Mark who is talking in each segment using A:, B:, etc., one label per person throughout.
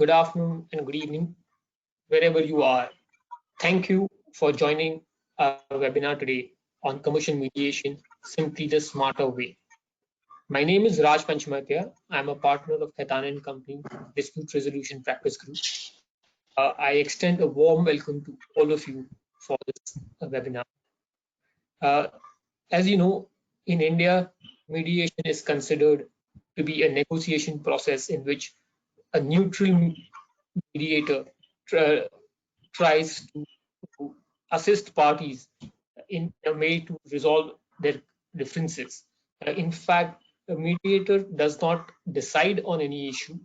A: good afternoon, and good evening, wherever you are. Thank you for joining our webinar today on commercial mediation, simply the smarter way. My name is Raj Panchamatia. I'm a partner of Khaitan & Company Dispute Resolution Practice Group. I extend a warm welcome to all of you for this webinar. As you know, in India, mediation is considered to be a negotiation process in which a neutral mediator tries to assist parties in a way to resolve their differences. In fact, a mediator does not decide on any issue.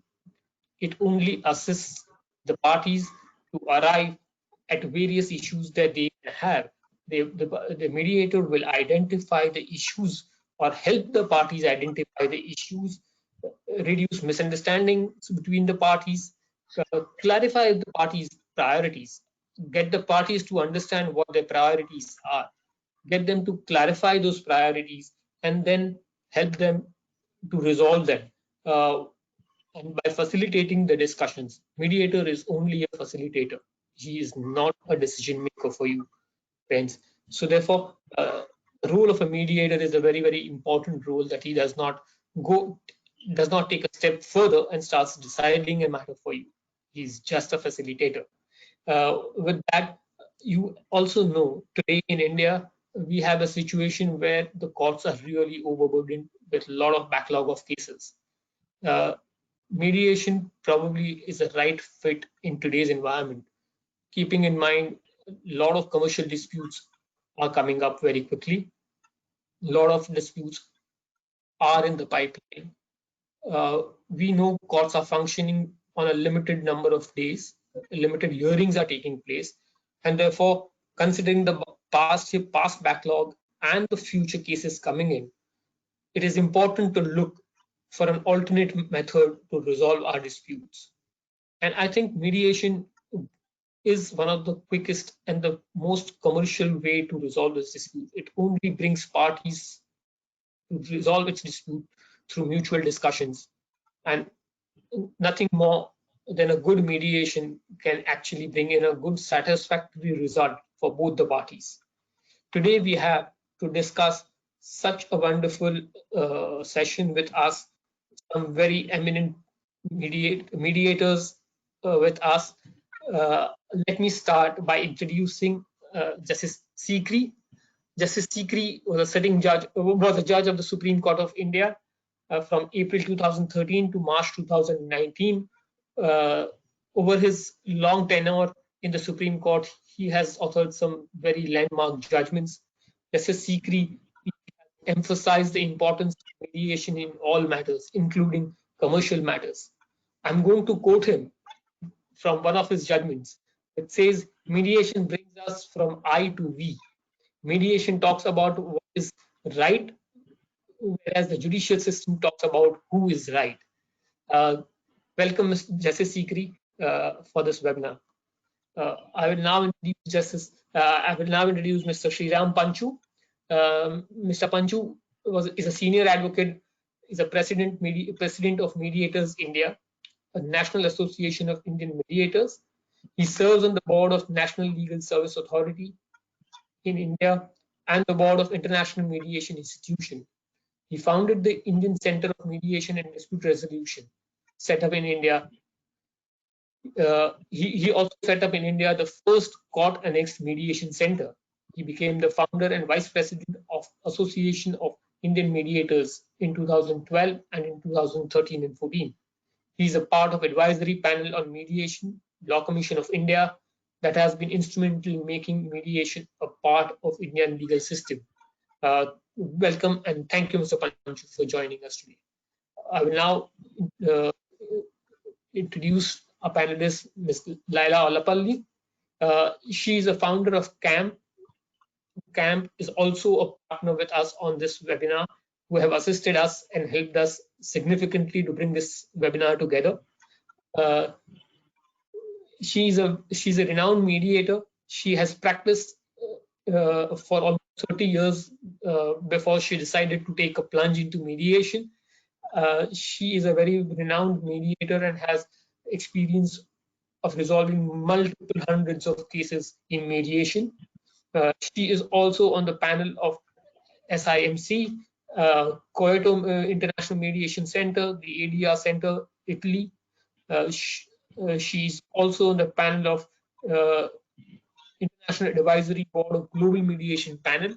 A: It only assists the parties to arrive at various issues that they have. The mediator will identify the issues or help the parties identify the issues, reduce misunderstandings between the parties, clarify the parties' priorities, get the parties to understand what their priorities are, get them to clarify those priorities, and then help them to resolve them. And by facilitating the discussions, mediator is only a facilitator. He is not a decision maker for you, friends. So therefore, the role of a mediator is a very, very important role, that he does not take a step further and starts deciding a matter for you. He's just a facilitator. With that, you also know today in India, we have a situation where the courts are really overburdened with a lot of backlog of cases. Mediation probably is a right fit in today's environment, keeping in mind a lot of commercial disputes are coming up very quickly. A lot of disputes are in the pipeline. We know courts are functioning on a limited number of days, limited hearings are taking place, and therefore, considering the past backlog and the future cases coming in, it is important to look for an alternate method to resolve our disputes. And I think mediation is one of the quickest and the most commercial way to resolve this dispute. It only brings parties to resolve its dispute through mutual discussions, and nothing more than a good mediation can actually bring in a good satisfactory result for both the parties. Today we have to discuss such a wonderful session with us, some very eminent mediators with us. Let me start by introducing Justice Sikri. Justice Sikri was a judge of the Supreme Court of India from April 2013 to March 2019. Over his long tenure in the Supreme Court, he has authored some very landmark judgments. Justice Sikri emphasized the importance of mediation in all matters, including commercial matters. I'm going to quote him from one of his judgments. It says, mediation brings us from I to we. Mediation talks about what is right, whereas the judicial system talks about who is right. Welcome, Mr. Justice Sikri, for this webinar. I will now introduce Mr. Sriram Panchu. Mr. Panchu is a senior advocate, is a president of Mediators India, a national association of Indian mediators. He serves on the board of National Legal Service Authority in India and the board of International Mediation Institution. He founded the Indian Center of Mediation and Dispute Resolution, set up in India. He also set up in India the first court-annexed mediation center. He became the founder and vice president of Association of Indian Mediators in 2012 and in 2013 and 14. He is a part of advisory panel on mediation, Law Commission of India, that has been instrumental in making mediation a part of Indian legal system. Welcome and thank you, Mr. Panchu, for joining us today. I will now introduce our panelist, Ms. Laila Olapalli. She is a founder of CAMP. CAMP is also a partner with us on this webinar, who have assisted us and helped us significantly to bring this webinar together. She's a renowned mediator. She has practiced for almost 30 years before she decided to take a plunge into mediation. She is a very renowned mediator and has experience of resolving multiple hundreds of cases in mediation. She is also on the panel of SIMC, Kyoto International Mediation Center, the ADR Center, Italy. She's also on the panel of International Advisory Board of Global Mediation Panel.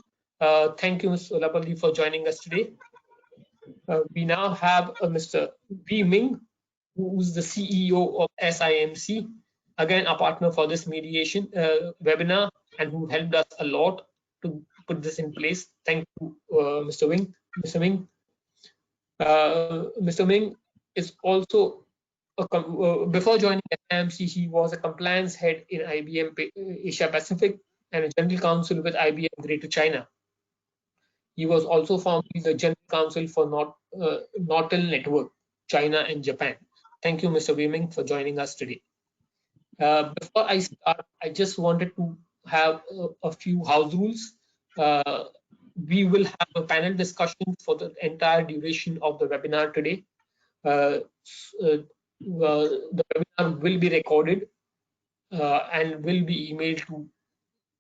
A: Thank you, Ms. Olapalli, for joining us today. We now have Mr. V. Ming, who is the CEO of SIMC, again a partner for this mediation webinar, and who helped us a lot to put this in place. Thank you, Mr. Ming. Mr. Ming. Mr. Ming is also before joining SIMC, he was a compliance head in IBM Asia Pacific and a general counsel with IBM Greater China. He was also formerly the general counsel for Nortel Network, China and Japan. Thank you, Mr. Weiming, for joining us today. Before I start, I just wanted to have a few house rules. We will have a panel discussion for the entire duration of the webinar today. The webinar will be recorded and will be emailed to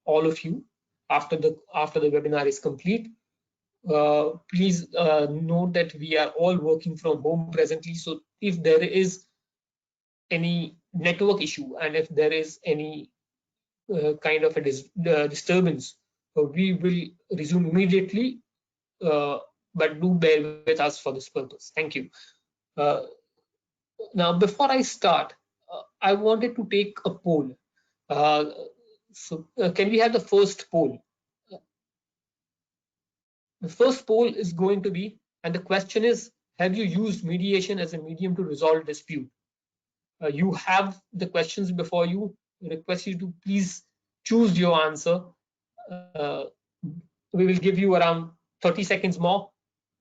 A: all of you after the webinar is complete. Please note that we are all working from home presently, so if there is any network issue and if there is any kind of a disturbance, we will resume immediately, but do bear with us for this purpose. Thank you. Now, before I start, I wanted to take a poll. Can we have the first poll? The first poll is going to be, and the question is, have you used mediation as a medium to resolve dispute? You have the questions before you. I request you to please choose your answer. We will give you around 30 seconds more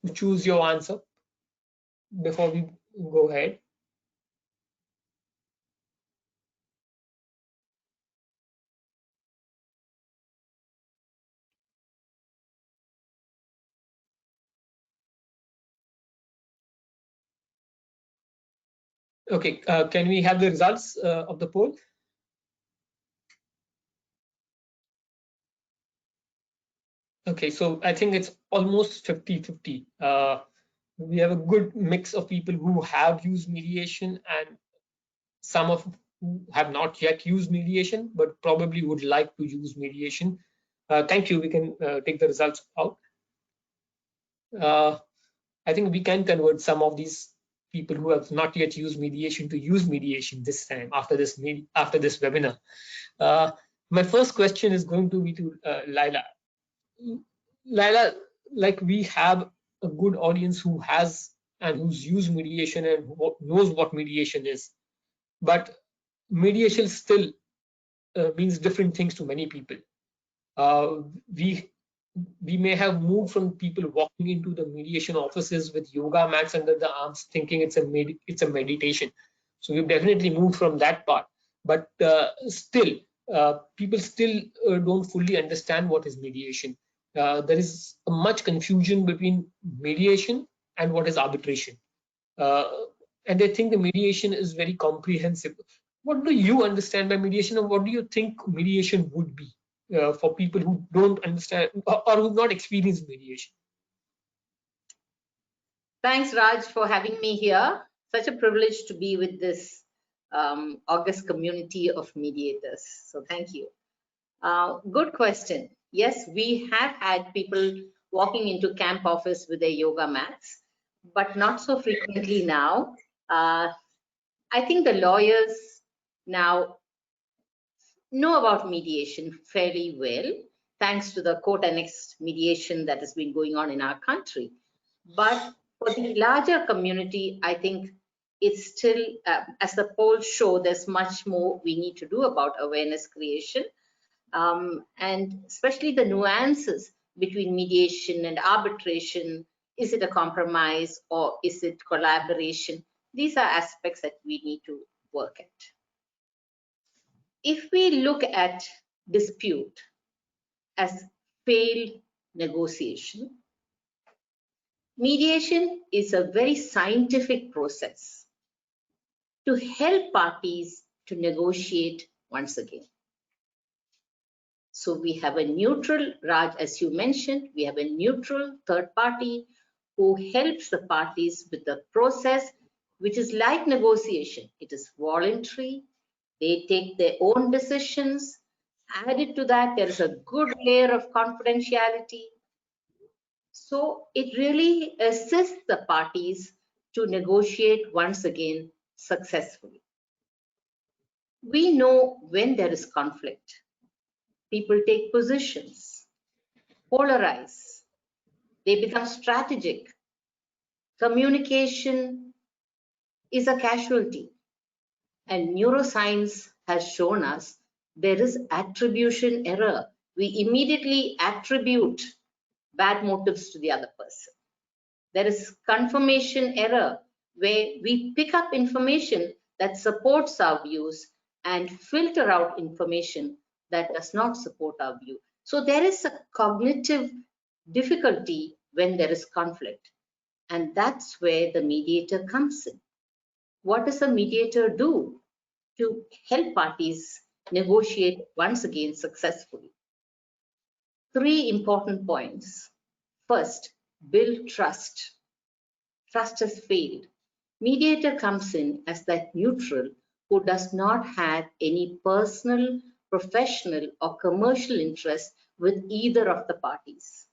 A: to choose your answer before we go ahead. Okay, can we have the results of the poll? Okay, so I think it's almost 50-50. We have a good mix of people who have used mediation and some of who have not yet used mediation, but probably would like to use mediation. Thank you. We can take the results out. I think we can convert some of these people who have not yet used mediation to use mediation this time after this webinar. My first question is going to be to Laila. Laila, like, we have a good audience who has and who's used mediation and knows what mediation is, but mediation still means different things to many people. We may have moved from people walking into the mediation offices with yoga mats under the arms thinking it's a meditation. So we've definitely moved from that part, but still people still don't fully understand what is mediation. There is much confusion between mediation and what is arbitration, and they think the mediation is very comprehensive. What do you understand by mediation, and what do you think mediation would be for people who don't understand or who've not experienced mediation?
B: Thanks, Raj, for having me here. Such a privilege to be with this august community of mediators. So thank you. Good question. Yes, we have had people walking into camp office with their yoga mats, but not so frequently now. I think the lawyers now know about mediation fairly well, thanks to the court annexed mediation that has been going on in our country. But for the larger community, I think it's still, as the polls show, there's much more we need to do about awareness creation, and especially the nuances between mediation and arbitration. Is it a compromise or is it collaboration? These are aspects that we need to work at. If we look at dispute as failed negotiation, mediation is a very scientific process. to help parties to negotiate once again. So we have a neutral, Raj, as you mentioned, we have a neutral third party who helps the parties with the process, which is like negotiation. It is voluntary. They take their own decisions. Added to that, there is a good layer of confidentiality. So it really assists the parties to negotiate once again successfully. We know when there is conflict, people take positions, polarize, they become strategic. Communication is a casualty. And neuroscience has shown us there is attribution error. We immediately attribute bad motives to the other person. There is confirmation error where we pick up information that supports our views and filter out information that does not support our view. So there is a cognitive difficulty when there is conflict. And that's where the mediator comes in. What does a mediator do to help parties negotiate once again successfully? 3 important points. First, build trust. Trust has failed. Mediator comes in as that neutral who does not have any personal, professional, or commercial interest with either of the parties.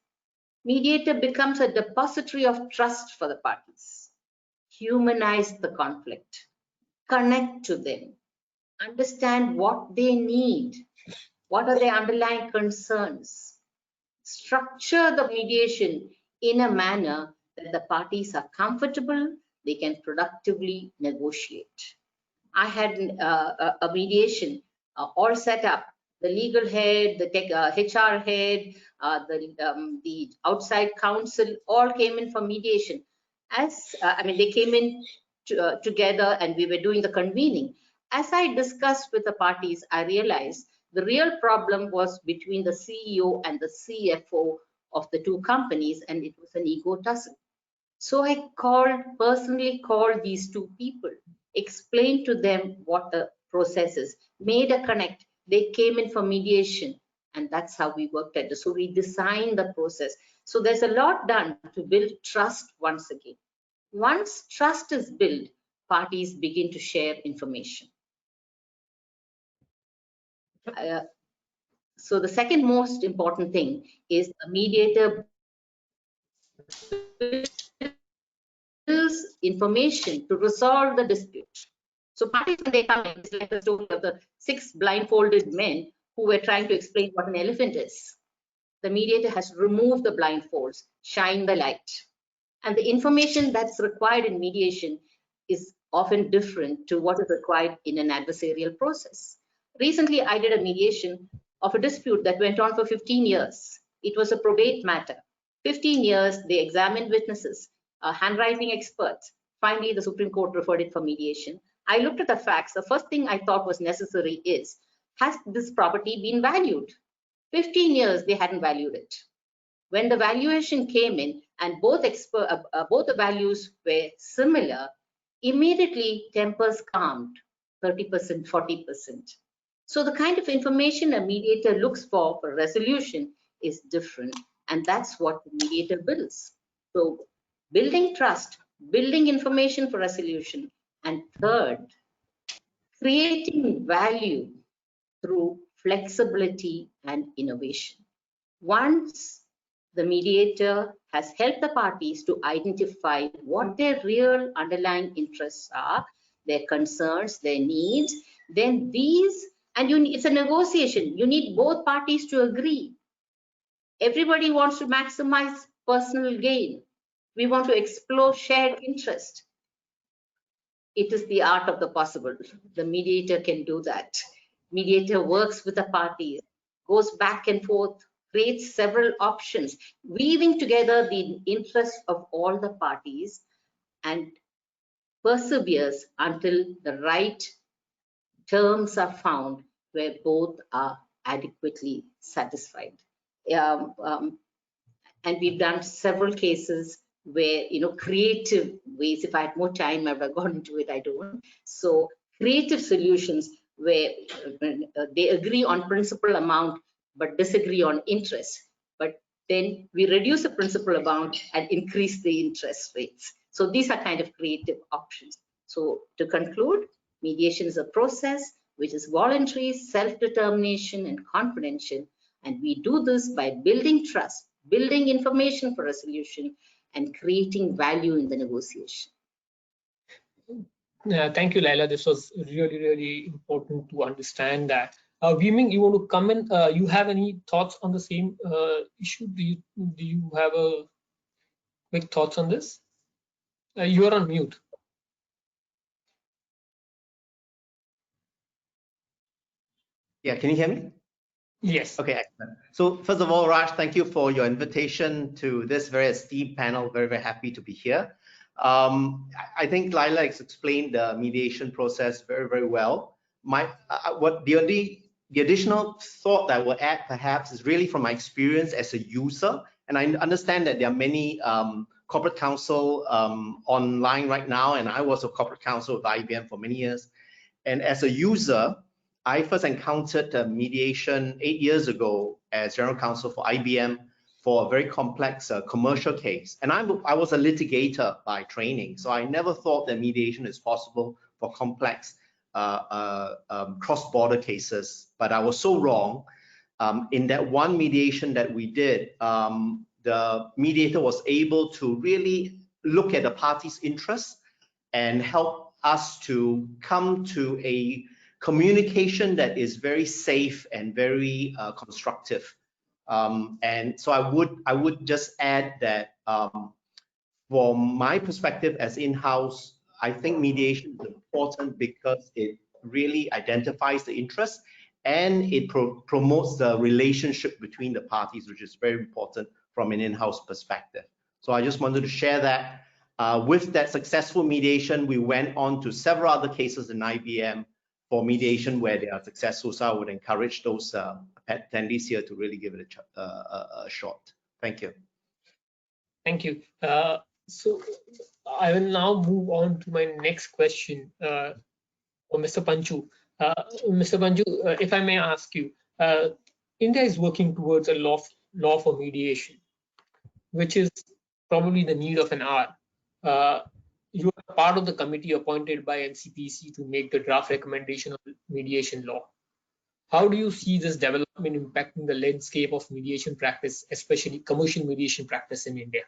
B: Mediator becomes a depository of trust for the parties. Humanize the conflict. Connect to them. Understand what they need. What are their underlying concerns? Structure the mediation in a manner that the parties are comfortable, they can productively negotiate. I had a mediation all set up. The legal head, the HR head, the outside counsel all came in for mediation. They came in together and we were doing the convening. As I discussed with the parties, I realized the real problem was between the CEO and the CFO of the 2 companies, and it was an ego tussle. So I personally called these 2 people, explained to them what the process is, made a connect. They came in for mediation, and that's how we worked at it. So we designed the process. So there's a lot done to build trust once again. Once trust is built, parties begin to share information. So the second most important thing is a mediator builds information to resolve the dispute. So parties, when they come in, it's like the story of the 6 blindfolded men who were trying to explain what an elephant is. The mediator has removed the blindfolds, shine the light. And the information that's required in mediation is often different to what is required in an adversarial process. Recently, I did a mediation of a dispute that went on for 15 years. It was a probate matter. 15 years, they examined witnesses, handwriting experts. Finally, the Supreme Court referred it for mediation. I looked at the facts. The first thing I thought was necessary is, has this property been valued? 15 years, they hadn't valued it. When the valuation came in and both the values were similar, immediately tempers calmed, 30%, 40%. So the kind of information a mediator looks for resolution is different, and that's what the mediator builds. So building trust, building information for resolution, and third, creating value through flexibility and innovation. Once the mediator has helped the parties to identify what their real underlying interests are, their concerns, their needs, then it's a negotiation. You need both parties to agree. Everybody wants to maximize personal gain. We want to explore shared interest. It is the art of the possible. The mediator can do that. Mediator works with the parties, goes back and forth, creates several options, weaving together the interests of all the parties and perseveres until the right terms are found where both are adequately satisfied. And we've done several cases where, creative ways. If I had more time, I would have gone into it. I don't. So creative solutions where they agree on principal amount but disagree on interest. But then we reduce the principal amount and increase the interest rates. So these are kind of creative options. So to conclude, mediation is a process which is voluntary, self-determination, and confidential. And we do this by building trust, building information for resolution, and creating value in the negotiation.
A: Thank you, Laila. This was really, really important to understand that. Wee Ming, you want to come in? You have any thoughts on the same issue? Do you have a quick thoughts on this? You are on mute.
C: Yeah, can you hear me?
A: Yes.
C: Okay, excellent. So first of all, Raj, thank you for your invitation to this very esteemed panel. Very, very happy to be here. I think Laila has explained the mediation process very, very well. What the additional thought that I will add perhaps is really from my experience as a user, and I understand that there are many corporate counsel online right now, and I was a corporate counsel with IBM for many years. And as a user, I first encountered mediation 8 years ago as general counsel for IBM for a very complex commercial case. And I was a litigator by training, so I never thought that mediation is possible for complex cross-border cases. But I was so wrong. In that one mediation that we did, the mediator was able to really look at the parties' interests and help us to come to a communication that is very safe and very constructive. And so I would just add that from my perspective as in-house, I think mediation is important because it really identifies the interest and it promotes the relationship between the parties, which is very important from an in-house perspective. So I just wanted to share that. With that successful mediation, we went on to several other cases in IBM for mediation where they are successful. So I would encourage those attendees here to really give it a shot. Thank you.
A: Thank you. So I will now move on to my next question for Mr. Panchu. Mr. Panchu, if I may ask you, India is working towards a law for mediation, which is probably the need of an hour. You are part of the committee appointed by NCPC to make the draft recommendation of mediation law. How do you see this development impacting the landscape of mediation practice, especially commercial mediation practice in India?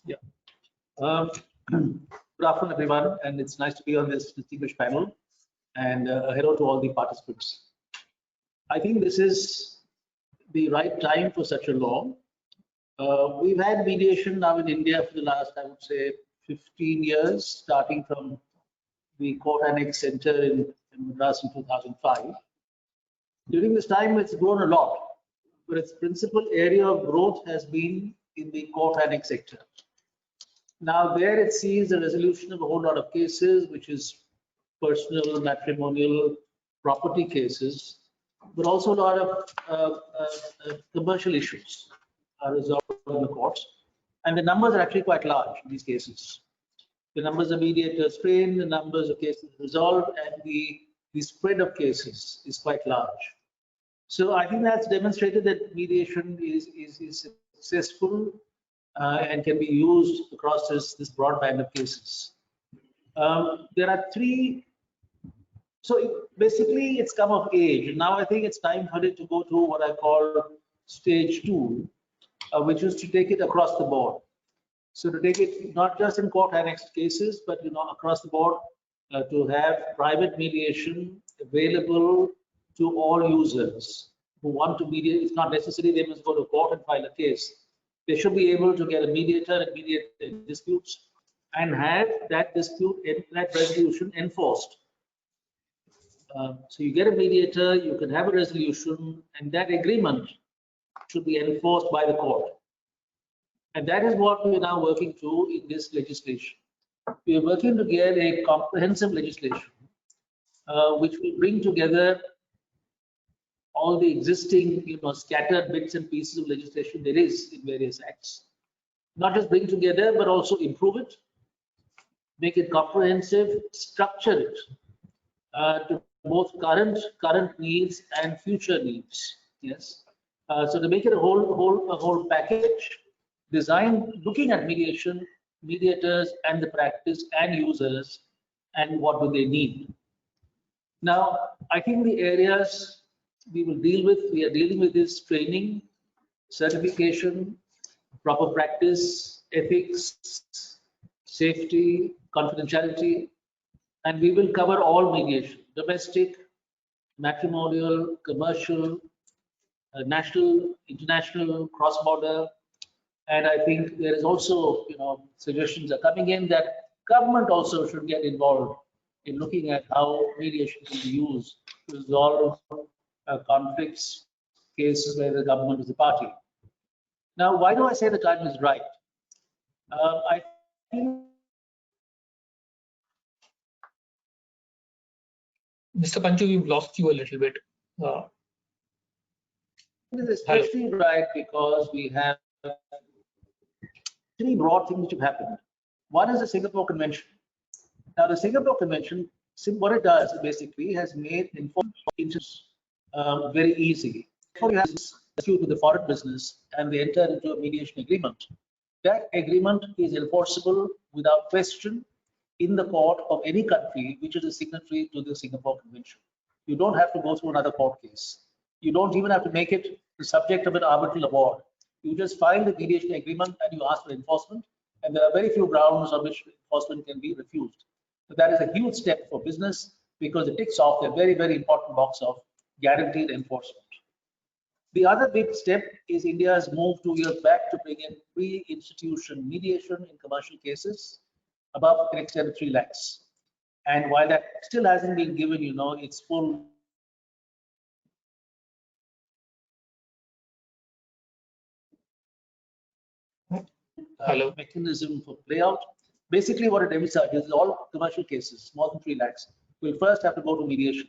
D: Yeah. Good afternoon, everyone, and it's nice to be on this distinguished panel. And hello to all the participants. I think this is the right time for such a law. We've had mediation now in India for the last, I would say, 15 years, starting from the Court Annex Center in Madras in 2005. During this time, it's grown a lot, but its principal area of growth has been in the Court Annex sector. Now, there it sees the resolution of a whole lot of cases, which is personal, matrimonial, property cases, but also a lot of commercial issues are resolved in the courts. And the numbers are actually quite large in these cases. The numbers of mediators trained, the numbers of cases resolved, and the spread of cases is quite large. So I think that's demonstrated that mediation is successful and can be used across this broad band of cases. There are three. So basically, it's come of age. Now I think it's time for it to go to what I call stage 2, which is to take it across the board. So to take it not just in court annexed cases, but across the board, to have private mediation available to all users who want to mediate. It's not necessary they must go to court and file a case. They should be able to get a mediator and mediate disputes and have that dispute, that resolution enforced. So you get a mediator, you can have a resolution, and that agreement should be enforced by the court. And that is what we're now working to in this legislation. We are working to get a comprehensive legislation which will bring together all the existing, scattered bits and pieces of legislation there is in various acts. Not just bring together, but also improve it, make it comprehensive, structure it to both current needs and future needs. Yes. So to make it a whole package, designed looking at mediation, mediators, and the practice and users, and what do they need. Now, I think the areas we are dealing with is training, certification, proper practice, ethics, safety, confidentiality, and we will cover all mediation: domestic, matrimonial, commercial, national, international, cross-border. And I think there is also, suggestions are coming in that government also should get involved in looking at how mediation can be used to resolve conflicts, cases where the government is a party. Now, why do I say the time is right? I think
A: Mr. Panchu, we've lost you a little bit.
D: it is especially right because we have three broad things which have happened. One is the Singapore Convention. Now, the Singapore Convention, what it does basically has made informed interest very easy. Before you have dispute with the foreign business and they enter into a mediation agreement, that agreement is enforceable without question in the court of any country which is a signatory to the Singapore Convention. You don't have to go through another court case. You don't even have to make it the subject of an arbitral award. You just file the mediation agreement and you ask for enforcement, and there are very few grounds on which enforcement can be refused. So that is a huge step for business because it ticks off a very, very important box of guaranteed enforcement. The other big step is India's move 2 years back to bring in pre-institution mediation in commercial cases above an extent of 3 lakhs. And while that still hasn't been given, its full mechanism for playout. Basically, what it envisages is all commercial cases, more than 3 lakhs, will first have to go to mediation.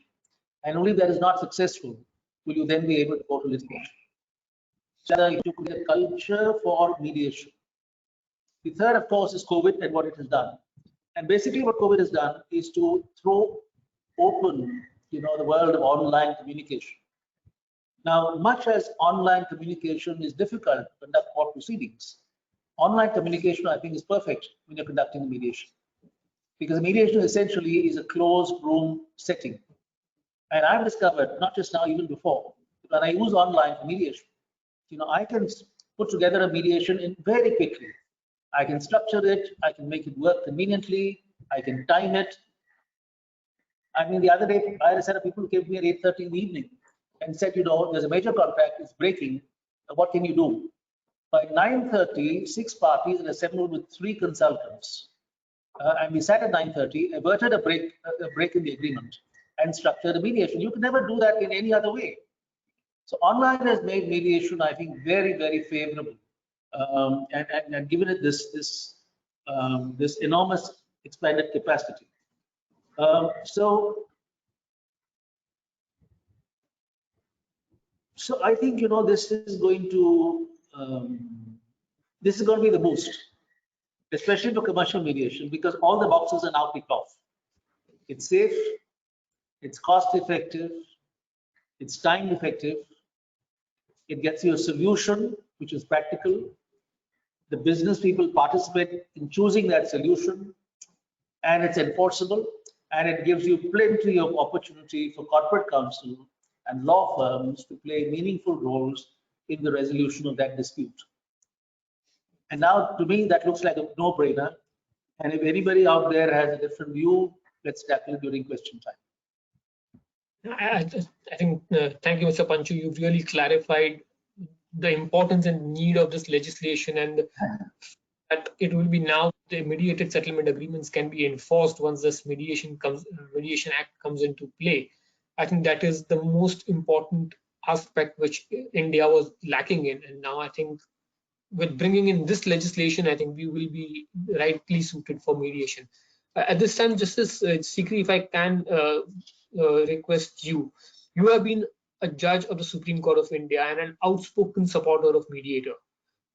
D: And only if that is not successful, will you then be able to go to litigation. So you could get a culture for mediation. The third, of course, is COVID and what it has done. And basically what COVID has done is to throw open, the world of online communication. Now, much as online communication is difficult to conduct court proceedings, online communication, I think, is perfect when you're conducting a mediation. Because mediation essentially is a closed room setting. And I've discovered, not just now, even before, when I use online for mediation, I can put together a mediation very quickly. I can structure it, I can make it work conveniently, I can time it. I mean, the other day, I had a set of people who came to me at 8:30 in the evening and said, there's a major contract, it's breaking, what can you do? By 9:30, 6 parties had assembled with 3 consultants. And we sat at 9:30, averted a break in the agreement and structured a mediation. You can never do that in any other way. So online has made mediation, I think, very, very favorable. And given it this enormous expanded capacity. So I think this is going to be the boost, especially for commercial mediation, because all the boxes are now ticked off. It's safe, it's cost effective, it's time effective, it gets you a solution which is practical. The business people participate in choosing that solution, and it's enforceable, and it gives you plenty of opportunity for corporate counsel and law firms to play meaningful roles in the resolution of that dispute. And now, to me, that looks like a no-brainer. And if anybody out there has a different view, let's tackle it during question time.
A: I think, thank you, Mr. Panchu. You've really clarified the importance and need of this legislation, and that it will be now the mediated settlement agreements can be enforced once this Mediation Act comes into play. I think that is the most important aspect which India was lacking in, and now I think with bringing in this legislation, I think we will be rightly suited for mediation. At this time, Justice Sikri, if I can request you, you have been a judge of the Supreme Court of India and an outspoken supporter of Mediator.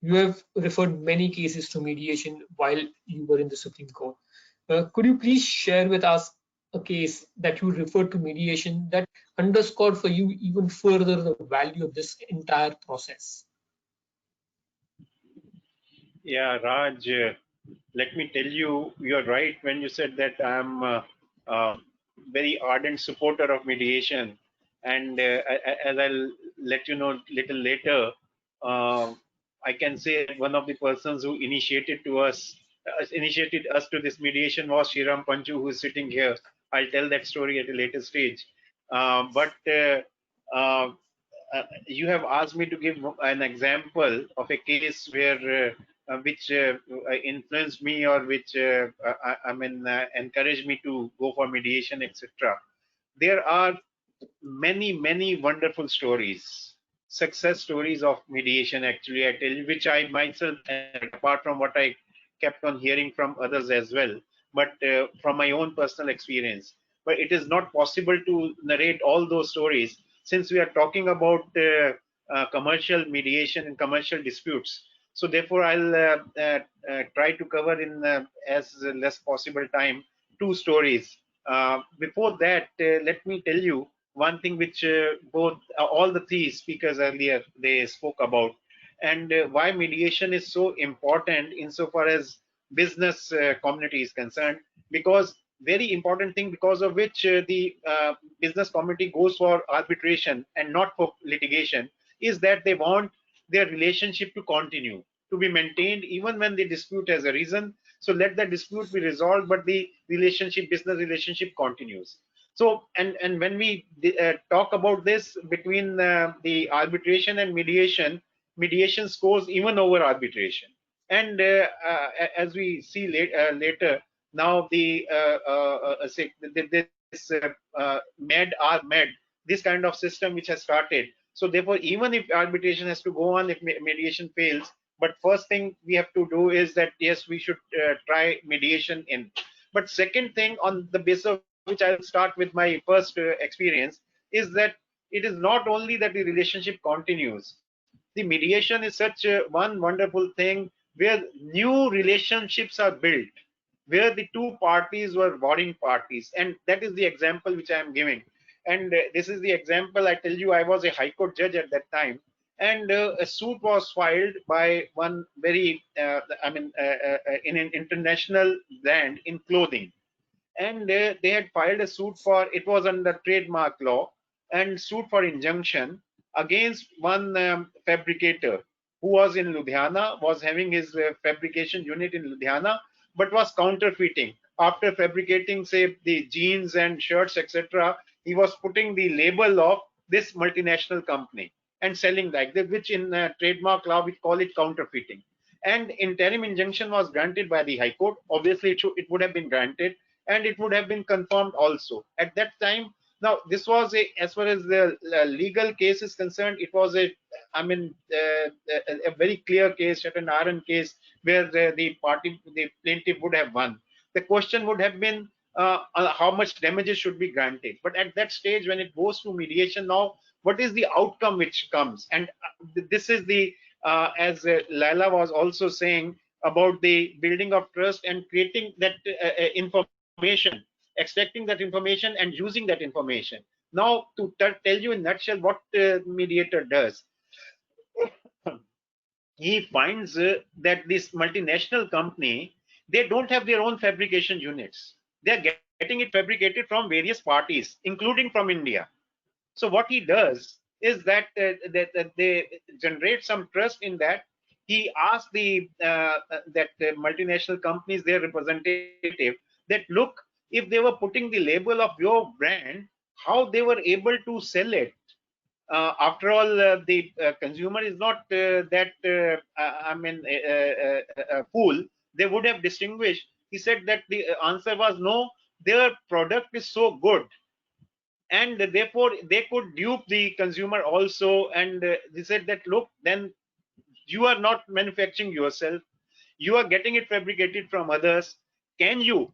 A: You have referred many cases to mediation while you were in the Supreme Court. Could you please share with us a case that you referred to mediation that underscored for you even further the value of this entire process?
E: Yeah, Raj, let me tell you, you're right when you said that I'm a very ardent supporter of mediation. And as I'll let you know little later, I can say that one of the persons who initiated us to this mediation was Shriram Panchu, who is sitting here. I'll tell that story at a later stage. But you have asked me to give an example of a case where which influenced me, or which encouraged me to go for mediation, etc. There are many wonderful stories, success stories of mediation, actually, I tell you, which I myself, apart from what I kept on hearing from others as well, but from my own personal experience. But it is not possible to narrate all those stories, since we are talking about commercial mediation and commercial disputes. So therefore I'll try to cover in as less possible time two stories. Before that, let me tell you one thing which both all the three speakers earlier they spoke about, and why mediation is so important insofar as business community is concerned. Because very important thing, because of which the business community goes for arbitration and not for litigation, is that they want their relationship to continue, to be maintained even when the dispute has arisen. So let the dispute be resolved, but the relationship, business relationship, continues. So, and when we talk about this between the arbitration and mediation, mediation scores even over arbitration. And as we see later, now the say this med are med, this kind of system which has started. So therefore, even if arbitration has to go on, if mediation fails, but first thing we have to do is that yes, we should try mediation in. But second thing, on the basis of which I'll start with my first experience, is that it is not only that the relationship continues. The mediation is such one wonderful thing where new relationships are built, where the two parties were warring parties, and that is the example which I am giving. And this is the example. I tell you, I was a High Court judge at that time, and a suit was filed by one very, in an international brand in clothing, and they had filed a suit for, it was under trademark law, and suit for injunction against one fabricator who was in Ludhiana, was having his fabrication unit in Ludhiana, but was counterfeiting. After fabricating, say, the jeans and shirts, etc., he was putting the label of this multinational company and selling that, which in trademark law we call it counterfeiting. And interim injunction was granted by the High Court. Obviously, it would have been granted, and it would have been confirmed also at that time. Now, this was a, as far as the legal case is concerned, it was a, a very clear case, at an iron case, where the plaintiff would have won. The question would have been how much damages should be granted. But at that stage, when it goes to mediation, now what is the outcome which comes? And this is the, as Laila was also saying, about the building of trust and creating that information, extracting that information and using that information. Now, to tell you in a nutshell what Mediator does, he finds that this multinational company, they don't have their own fabrication units. They're getting it fabricated from various parties, including from India. So what he does is that, they generate some trust in that. He asks the multinational companies, their representative, that look, if they were putting the label of your brand, how they were able to sell it. After all, the consumer is not that a fool. They would have distinguished. He said that the answer was no, their product is so good, and therefore they could dupe the consumer also. And they said that look, then you are not manufacturing yourself, you are getting it fabricated from others. Can you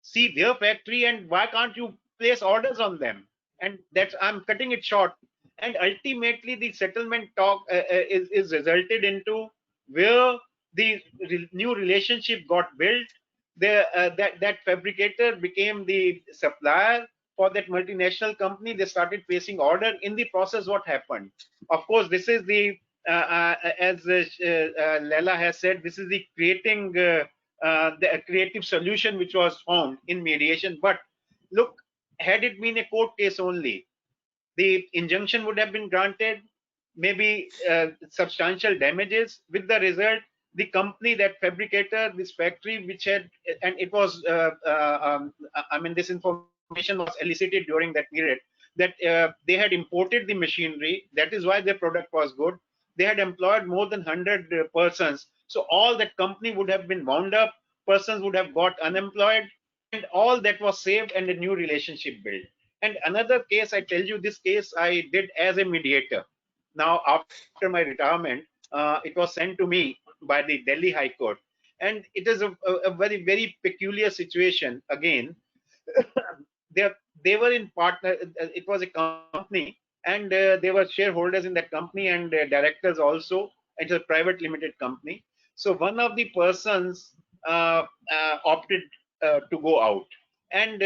E: see their factory, and why can't you place orders on them? And that's, I'm cutting it short. And ultimately the settlement talk is resulted into where the new relationship got built. That fabricator became the supplier for that multinational company. They started placing order. In the process, what happened? Of course, this is the as Leila has said, this is the creating the creative solution which was found in mediation. But look, had it been a court case only, the injunction would have been granted, maybe substantial damages, with the result the company, that fabricator, this factory which had, and it was I mean, this information was elicited during that period, that they had imported the machinery, that is why their product was good. They had employed more than 100 persons, so all that company would have been wound up, persons would have got unemployed, and all that was saved and a new relationship built. And another case, I tell you, this case I did as a mediator. Now, after my retirement, it was sent to me by the Delhi High Court. And it is a very, very peculiar situation. Again, they, they were in partner, it was a company, and they were shareholders in that company and directors also. It's a private limited company. So one of the persons opted to go out, and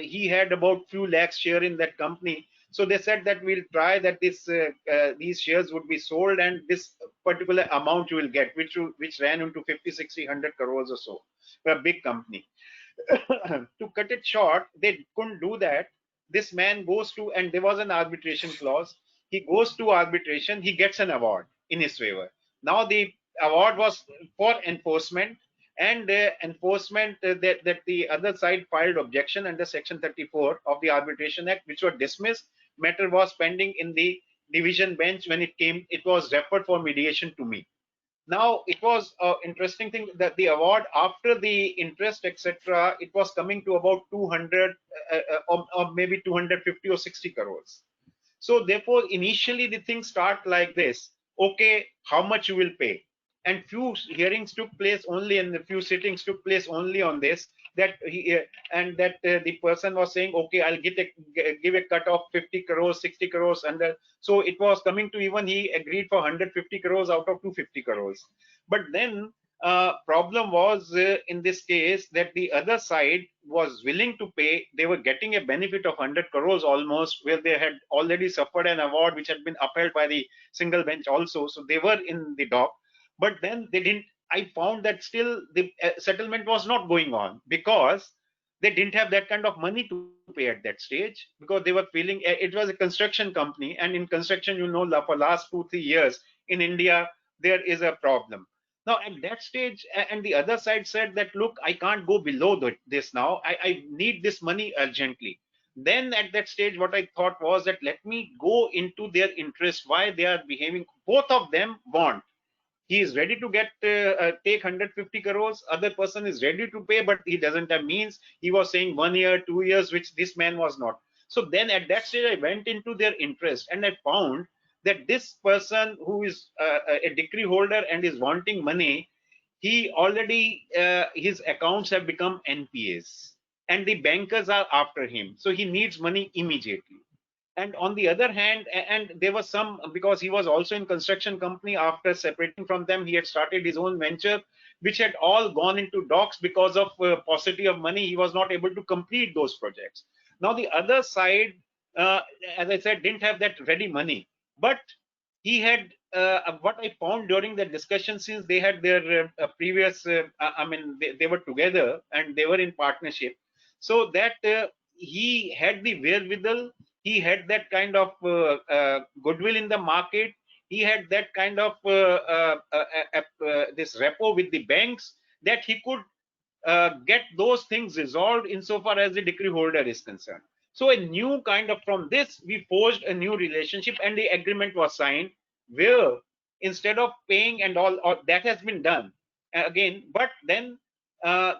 E: he had about few lakhs share in that company. So they said that we'll try that these shares would be sold, and this particular amount you will get, which ran into 50, 60, 100 crores or so, for a big company. To cut it short, they couldn't do that. This man goes to, and there was an arbitration clause. He goes to arbitration, he gets an award in his favor. Now the award was for enforcement, and enforcement that the other side filed objection under section 34 of the Arbitration Act, which were dismissed. Matter was pending in the division bench. When it was referred for mediation to me. Now it was an interesting thing that the award, after the interest etc., it was coming to about 200 or maybe 250 or 60 crores. So therefore, initially the things start like this. Okay, how much you will pay? And few hearings took place only, and a few sittings took place only on this. That the person was saying, okay, I'll give a cut of 50 crores, 60 crores, and so it was coming to, even he agreed for 150 crores out of 250 crores. But then problem was in this case that the other side was willing to pay. They were getting a benefit of 100 crores almost, where they had already suffered an award which had been upheld by the single bench also. So they were in the dock. But then they didn't. I found that still the settlement was not going on, because they didn't have that kind of money to pay at that stage, because they were feeling it was a construction company, and in construction, for last 2-3 years in India there is a problem. Now at that stage, and the other side said that, look, I can't go below this now. I need this money urgently. Then at that stage, what I thought was that let me go into their interest, why they are behaving. Both of them want. He is ready to take 150 crores. Other person is ready to pay, but he doesn't have means. He was saying 1 year, 2 years, which this man was not. So then at that stage, I went into their interest, and I found that this person who is a decree holder and is wanting money, he already, his accounts have become NPAs, and the bankers are after him. So he needs money immediately. And on the other hand, and there was some, because he was also in construction company, after separating from them, he had started his own venture, which had all gone into docks because of paucity of money. He was not able to complete those projects. Now the other side, as I said, didn't have that ready money, but he had what I found during the discussion, since they had their previous, I mean, they were together and they were in partnership, so that he had the wherewithal, he had that kind of goodwill in the market, he had that kind of this repo with the banks, that he could get those things resolved insofar as the decree holder is concerned. So a new kind of, from this we forged a new relationship, and the agreement was signed, where instead of paying and all, or that has been done again, but then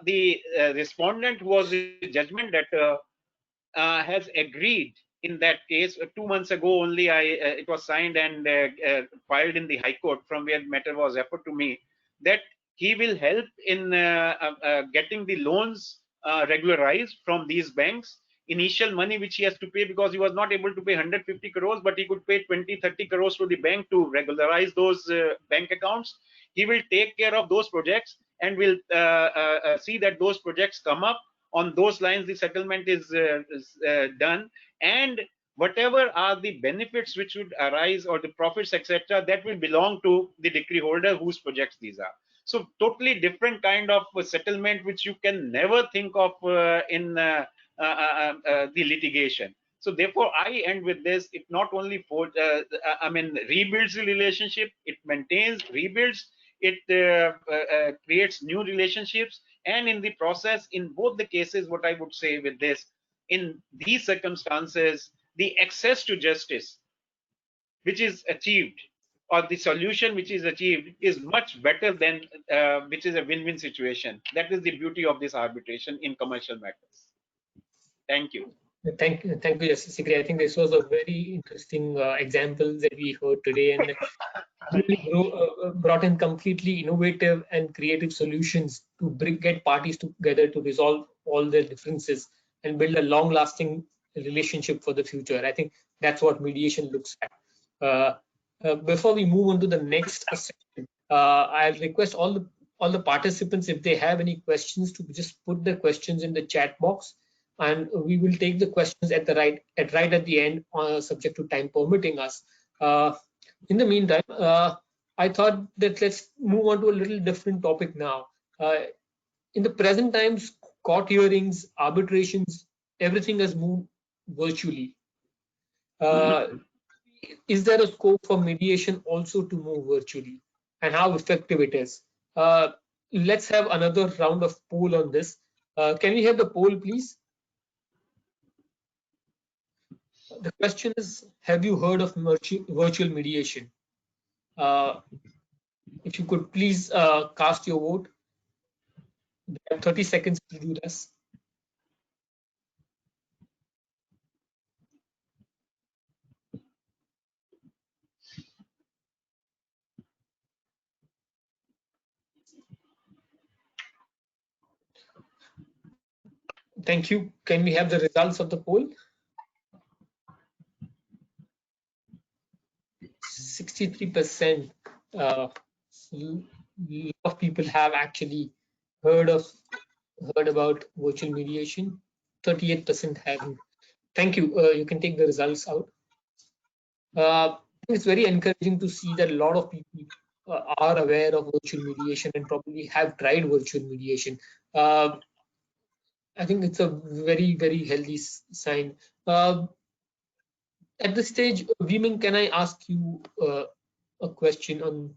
E: the respondent, who was the judgment debtor, has agreed in that case. 2 months ago only, it was signed and filed in the High Court, from where matter was referred to me, that he will help in getting the loans regularized from these banks. initial money which he has to pay, because he was not able to pay 150 crores, but he could pay 20-30 crores to the bank to regularize those bank accounts. He will take care of those projects and will see that those projects come up. On those lines, the settlement is done, and whatever are the benefits which would arise or the profits, etc., that will belong to the decree holder whose projects these are. So totally different kind of settlement which you can never think of in the litigation. So therefore, I end with this: it not only rebuilds the relationship, it maintains, rebuilds, it creates new relationships, and in the process, in both the cases, what I would say with this, in these circumstances, the access to justice which is achieved, or the solution which is achieved, is much better than which is a win-win situation. That is the beauty of this arbitration in commercial matters. Thank you.
A: Thank you, Justice Sikri. I think this was a very interesting example that we heard today, and really brought in completely innovative and creative solutions to get parties together to resolve all their differences and build a long-lasting relationship for the future. I think that's what mediation looks at. Before we move on to the next section, I'll request all the participants, if they have any questions, to just put their questions in the chat box, and we will take the questions right at the end, subject to time permitting us. In the meantime, I thought that let's move on to a little different topic now. In the present times, court hearings, arbitrations, everything has moved virtually. Is there a scope for mediation also to move virtually, and how effective it is? Let's have another round of poll on this. Can we have the poll, please? The question is, have you heard of virtual mediation? If you could please cast your vote. We have 30 seconds to do this. Thank you. Can we have the results of the poll? 63%. A lot of people have actually heard about virtual mediation. 38% haven't. Thank you. You can take the results out. It's very encouraging to see that a lot of people are aware of virtual mediation and probably have tried virtual mediation. I think it's a very, very healthy sign. At this stage, Viman, can I ask you a question on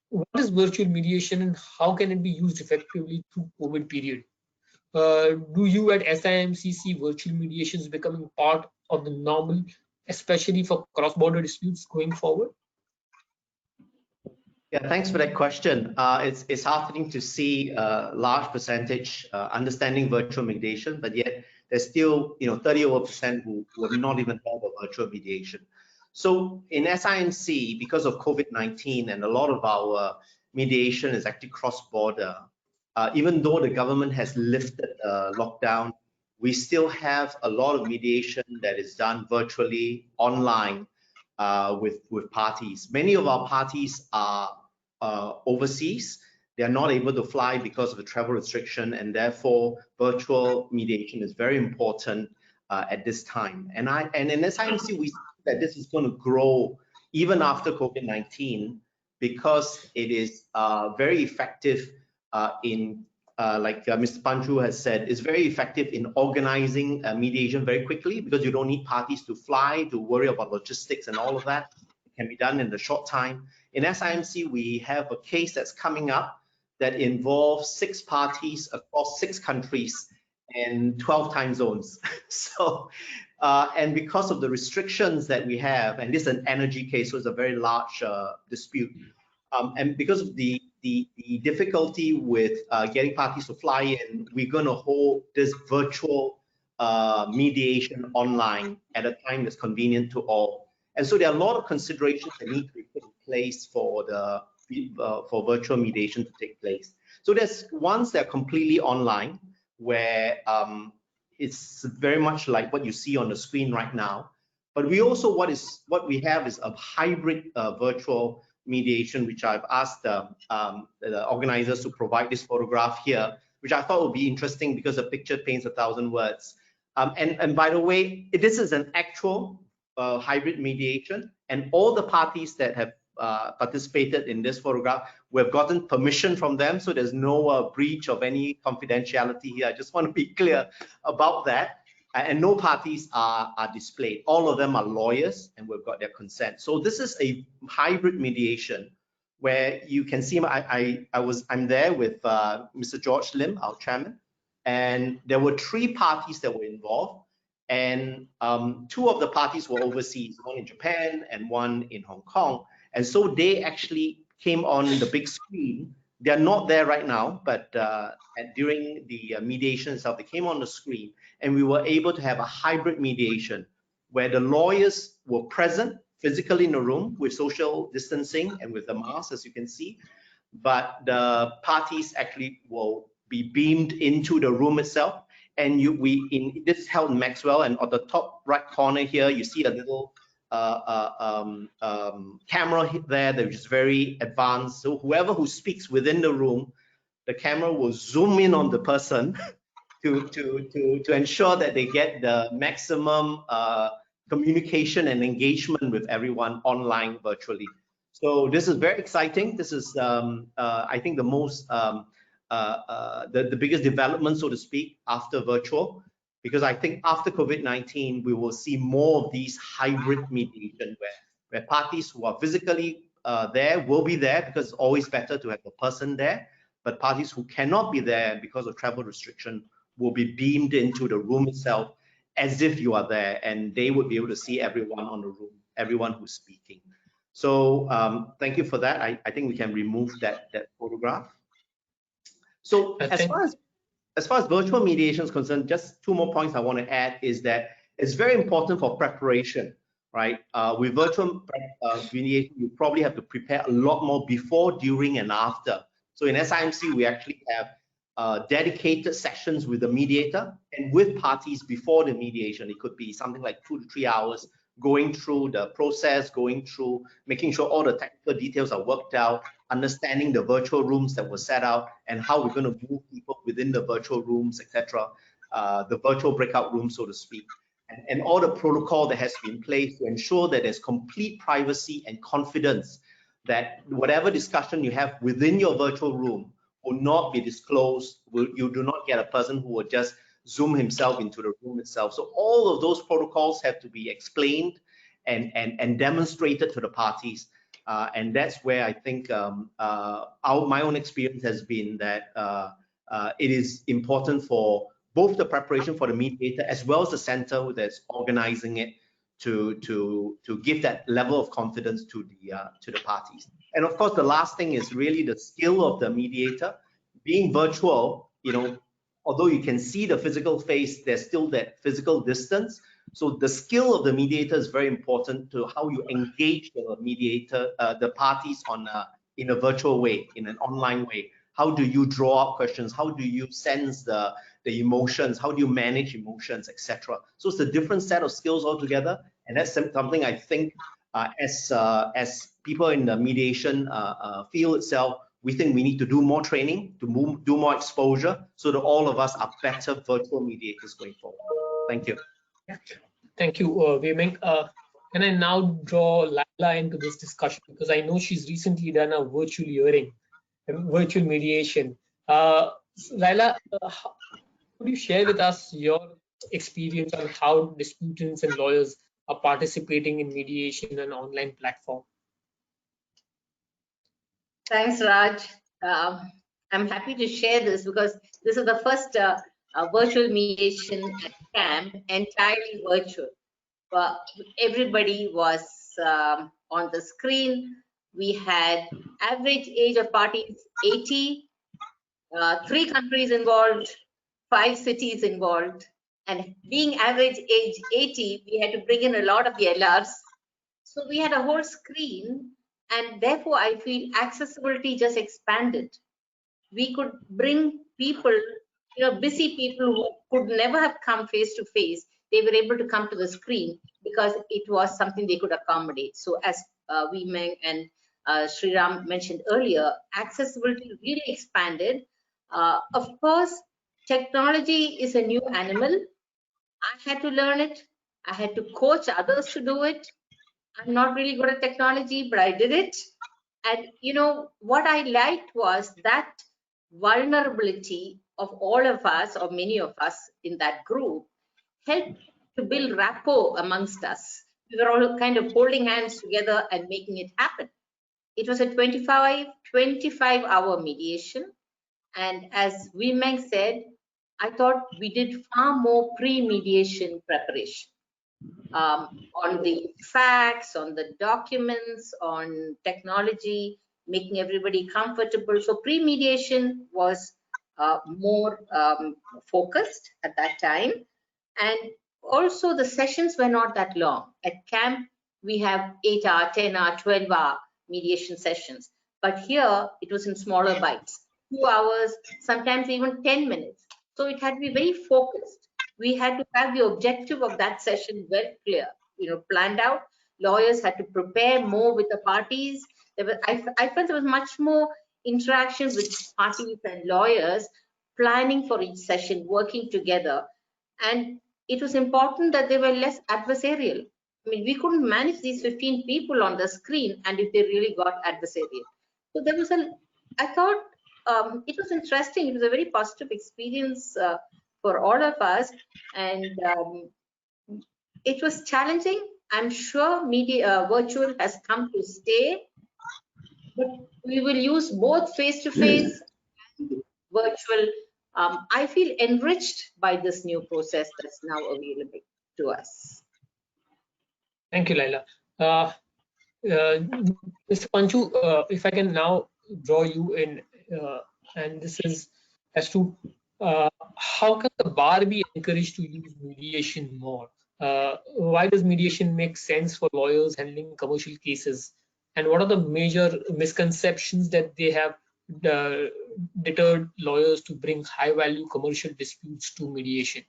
A: what is virtual mediation and how can it be used effectively through COVID period? Do you at SIMC see virtual mediations becoming part of the normal, especially for cross-border disputes going forward?
C: Yeah, thanks for that question. It's heartening to see a large percentage understanding virtual mediation, but yet there's still 30% who have not even heard of virtual mediation. So in SIMC, because of COVID-19 and a lot of our mediation is actually cross-border, even though the government has lifted lockdown, we still have a lot of mediation that is done virtually online with parties. Many of our parties are overseas. They are not able to fly because of the travel restriction, and therefore virtual mediation is very important at this time. And in SIMC, we see that this is going to grow even after COVID-19 because it is very effective in, like Mr. Panju has said, is very effective in organizing mediation very quickly because you don't need parties to fly, to worry about logistics and all of that. It can be done in the short time. In SIMC, we have a case that's coming up that involves 6 parties across 6 countries and 12 time zones. So, and because of the restrictions that we have, and this is an energy case, so it's a very large dispute, and because of the difficulty with getting parties to fly in, we're going to hold this virtual mediation online at a time that's convenient to all. And so there are a lot of considerations that need to be put in place for virtual mediation to take place. So there's ones that are completely online, where it's very much like what you see on the screen right now. But we also, what we have is a hybrid virtual mediation, which I've asked the organizers to provide this photograph here, which I thought would be interesting because a picture paints 1,000 words. And by the way, this is an actual hybrid mediation, and all the parties that have participated in this photograph, we've gotten permission from them, so there's no breach of any confidentiality here. I just want to be clear about that. And no parties are displayed. All of them are lawyers, and we've got their consent. So this is a hybrid mediation where you can see I'm there with Mr. George Lim, our chairman, and there were 3 parties that were involved, and 2 of the parties were overseas, one in Japan and one in Hong Kong. And so they actually came on the big screen. They're not there right now, but during the mediation itself, they came on the screen, and we were able to have a hybrid mediation where the lawyers were present physically in the room with social distancing and with the mask, as you can see, but the parties actually will be beamed into the room itself. And this is held in Maxwell, and on the top right corner here, you see a little camera there that is very advanced. So whoever who speaks within the room, the camera will zoom in on the person to ensure that they get the maximum communication and engagement with everyone online virtually. So this is very exciting. This is I think the most the biggest development, so to speak, after virtual. Because I think after COVID-19, we will see more of these hybrid mediation where parties who are physically there will be there, because it's always better to have a person there. But parties who cannot be there because of travel restriction will be beamed into the room itself as if you are there, and they would be able to see everyone on the room, everyone who's speaking. So thank you for that. I think we can remove that photograph. So as far as virtual mediation is concerned, just 2 more points I want to add is that it's very important for preparation, right? With virtual mediation, you probably have to prepare a lot more before, during, and after. So in SIMC, we actually have dedicated sessions with the mediator and with parties before the mediation. It could be something like 2 to 3 hours, going through the process, making sure all the technical details are worked out, understanding the virtual rooms that were set out and how we're going to move people within the virtual rooms, etc., the virtual breakout rooms, so to speak, and all the protocol that has to be in place to ensure that there's complete privacy and confidence that whatever discussion you have within your virtual room will not be disclosed. You do not get a person who will just zoom himself into the room itself. So all of those protocols have to be explained and demonstrated to the parties. And that's where I think my own experience has been that it is important for both the preparation for the mediator as well as the center that's organizing it to give that level of confidence to the parties. And of course, the last thing is really the skill of the mediator. Being virtual, although you can see the physical face, there's still that physical distance. So the skill of the mediator is very important to how you engage the mediator, the parties in a virtual way, in an online way. How do you draw out questions? How do you sense the emotions? How do you manage emotions, etc.? So it's a different set of skills altogether, and that's something I think as people in the mediation field itself, we think we need to do more training, to do more exposure, so that all of us are better virtual mediators going forward. Thank you.
A: Thank you, Wei Meng. Can I now draw Laila into this discussion, because I know she's recently done a virtual hearing, virtual mediation. Laila, could you share with us your experience on how disputants and lawyers are participating in mediation on an online platform?
B: Thanks, Raj. I'm happy to share this because this is the first virtual mediation at camp, entirely virtual. Everybody was on the screen. We had average age of parties 80, 3 countries involved, 5 cities involved, and being average age 80, we had to bring in a lot of the LRs. So we had a whole screen, and therefore I feel accessibility just expanded. We could bring people busy people who could never have come face to face, they were able to come to the screen because it was something they could accommodate. So as Wee Meng and Sriram mentioned earlier, accessibility really expanded. Of course, technology is a new animal. I had to learn it. I had to coach others to do it. I'm not really good at technology, but I did it. And what I liked was that vulnerability of all of us, or many of us in that group, helped to build rapport amongst us. We were all kind of holding hands together and making it happen. It was a 25-hour mediation. And as Wee Meng said, I thought we did far more pre-mediation preparation. On the facts, on the documents, on technology, making everybody comfortable. So pre-mediation was more focused at that time. And also the sessions were not that long. At camp, we have 8-hour, 10-hour, 12-hour mediation sessions. But here, it was in smaller bites, 2 hours, sometimes even 10 minutes. So it had to be very focused. We had to have the objective of that session well clear, planned out. Lawyers had to prepare more with the parties. I felt there was much more interaction with parties and lawyers, planning for each session, working together. And it was important that they were less adversarial. I mean, we couldn't manage these 15 people on the screen, and if they really got adversarial. So there was I thought it was interesting. It was a very positive experience for all of us. And it was challenging. I'm sure virtual has come to stay, but we will use both face-to-face and virtual. I feel enriched by this new process that's now available to us.
A: Thank you, Laila. Mr. Panchu, if I can now draw you in, and this is as to how can the bar be encouraged to use mediation more? Why does mediation make sense for lawyers handling commercial cases? And what are the major misconceptions that they have deterred lawyers to bring high-value commercial disputes to mediation?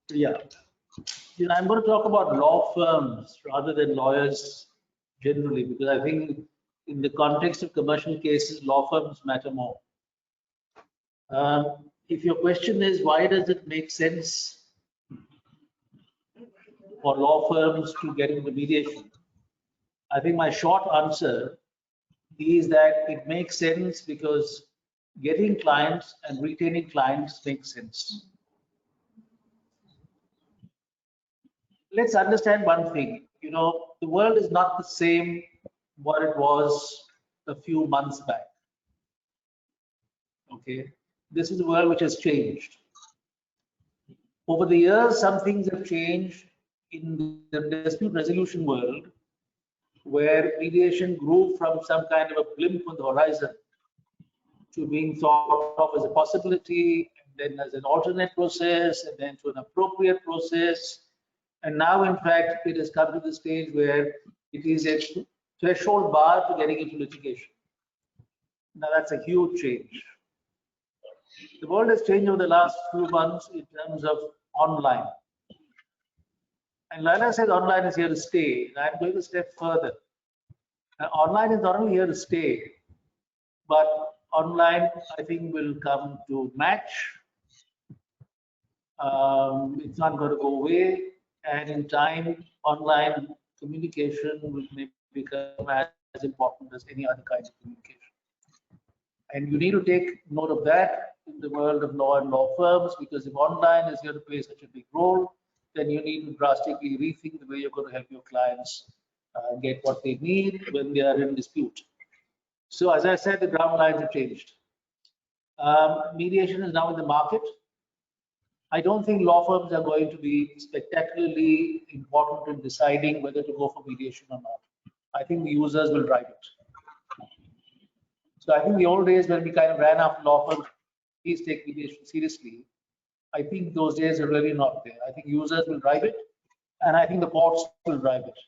D: Yeah. I'm going to talk about law firms rather than lawyers generally, because I think in the context of commercial cases, law firms matter more. If your question is why does it make sense for law firms to get into mediation, I think my short answer is that it makes sense because getting clients and retaining clients makes sense. Let's understand one thing, the world is not the same what it was a few months back. Okay, this is a world which has changed. Over the years, some things have changed in the dispute resolution world, where mediation grew from some kind of a blimp on the horizon to being thought of as a possibility, and then as an alternate process, and then to an appropriate process. And now, in fact, it has come to the stage where it is a threshold bar to getting into litigation. Now, that's a huge change. The world has changed over the last few months in terms of online. And Laila said online is here to stay. And I'm going to step further. Now, online is not only here to stay, but online, I think, will come to match. It's not going to go away. And in time, online communication will become as important as any other kind of communication. And you need to take note of that in the world of law and law firms, because if online is here to play such a big role, then you need to drastically rethink the way you're going to help your clients get what they need when they are in dispute. So as I said, the ground lines have changed. Mediation is now in the market. I don't think law firms are going to be spectacularly important in deciding whether to go for mediation or not. I think the users will drive it. So I think the old days when we kind of ran after law firms, please take mediation seriously, I think those days are really not there. I think users will drive it, and I think the courts will drive it.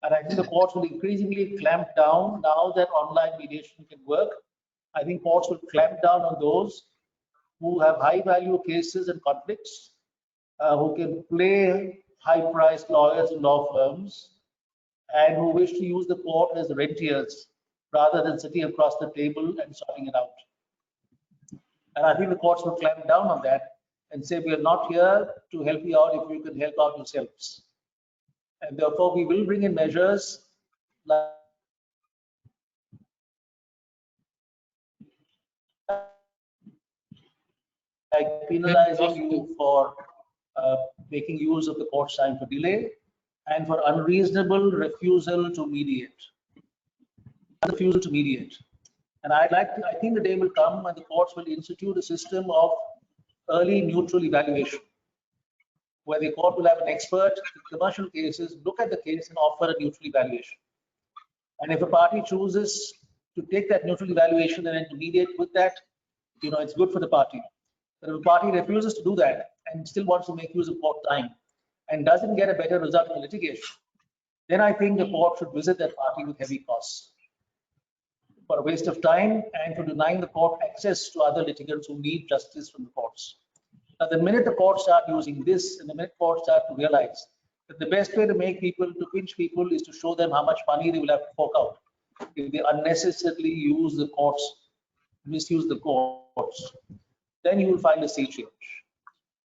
D: And I think the courts will increasingly clamp down now that online mediation can work. I think courts will clamp down on those who have high value cases and conflicts, who can play high priced lawyers and law firms, and who wish to use the court as rentiers rather than sitting across the table and sorting it out. And I think the courts will clamp down on that and say, we are not here to help you out if you can help out yourselves. And therefore, we will bring in measures like penalizing you for making use of the court's time for delay and for unreasonable refusal to mediate. And I think the day will come when the courts will institute a system of early neutral evaluation, where the court will have an expert in commercial cases look at the case and offer a neutral evaluation. And if a party chooses to take that neutral evaluation and then to mediate with that, it's good for the party. But if a party refuses to do that and still wants to make use of court time and doesn't get a better result in the litigation, then I think the court should visit that party with heavy costs for a waste of time and for denying the court access to other litigants who need justice from the courts. Now, the minute the courts start using this and the minute courts start to realize that the best way to pinch people is to show them how much money they will have to fork out if they unnecessarily misuse the courts, then you will find a sea change.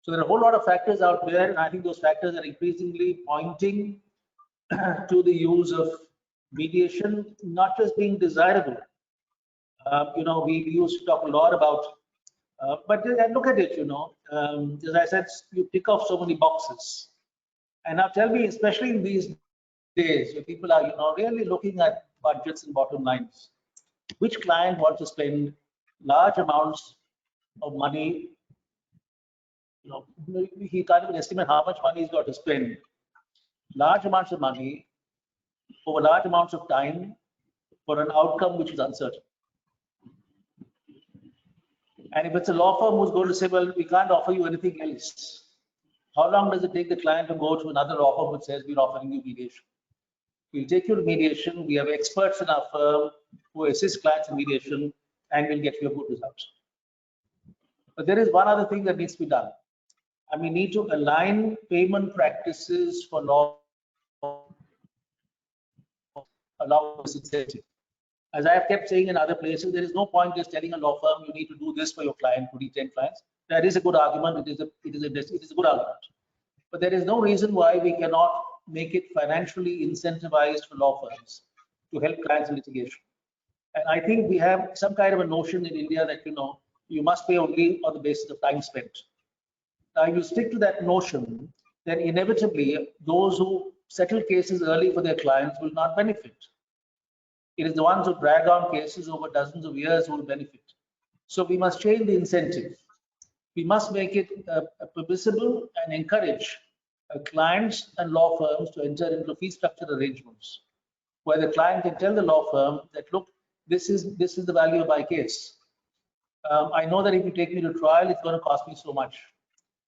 D: So there are a whole lot of factors out there, and I think those factors are increasingly pointing to the use of mediation not just being desirable. We used to talk a lot about, but look at it, as I said, you tick off so many boxes. And now tell me, especially in these days, where people are, really looking at budgets and bottom lines, which client wants to spend large amounts of money? He can't even estimate how much money he's got to spend. Large amounts of money over large amounts of time for an outcome which is uncertain. And if it's a law firm who's going to say, well, we can't offer you anything else, how long does it take the client to go to another law firm which says we're offering you mediation? We'll take you to mediation. We have experts in our firm who assist clients in mediation, and we'll get you a good result. But there is one other thing that needs to be done. And we need to align payment practices for law allow this incentive. As I have kept saying in other places, there is no point just telling a law firm you need to do this for your client to retain clients. That is a good argument. It is a good argument. But there is no reason why we cannot make it financially incentivized for law firms to help clients in litigation. And I think we have some kind of a notion in India that you must pay only on the basis of time spent. Now, if you stick to that notion, then inevitably those who settle cases early for their clients will not benefit. It is the ones who drag on cases over dozens of years who will benefit. So we must change the incentive. We must make it permissible and encourage clients and law firms to enter into fee structure arrangements where the client can tell the law firm that, look, this is the value of my case. I know that if you take me to trial, it's going to cost me so much.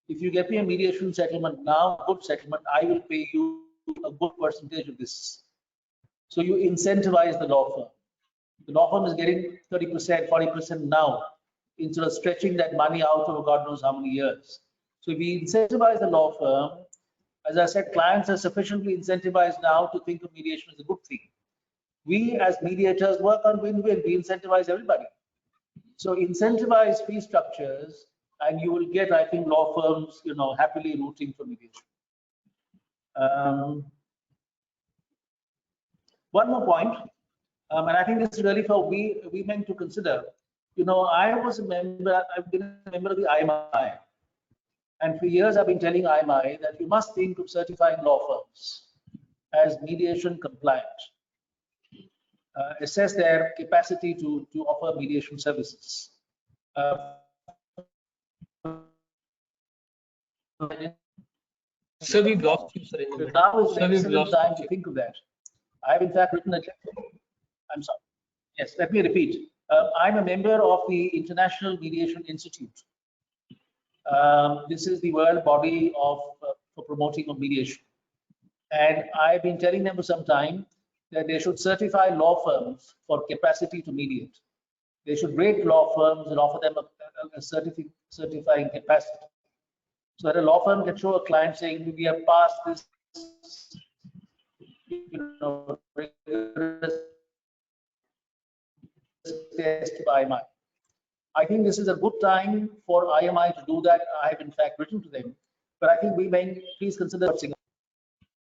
D: If you get me a mediation settlement now, a good settlement, I will pay you a good percentage of this. So you incentivize the law firm. The law firm is getting 30%, 40% now, instead of stretching that money out over God knows how many years. So if we incentivize the law firm, as I said, clients are sufficiently incentivized now to think of mediation as a good thing. We as mediators work on win-win. We incentivize everybody. So incentivize fee structures, and you will get, I think, law firms, happily rooting for mediation. One more point, and I think this is really for women to consider. I've been a member of the IMI, and for years I've been telling IMI that you must think of certifying law firms as mediation compliant, assess their capacity to offer mediation services.
A: Sir, we've lost you, sir.
D: Now is an excellent time to think of that. I've in fact written I'm sorry. Yes, let me repeat. I'm a member of the International Mediation Institute. This is the world body for promoting of mediation. And I've been telling them for some time that they should certify law firms for capacity to mediate. They should rate law firms and offer them a certifying capacity. So that a law firm can show a client saying, we have passed this, rigorous test by IMI. I think this is a good time for IMI to do that. I have in fact written to them, but I think we may please consider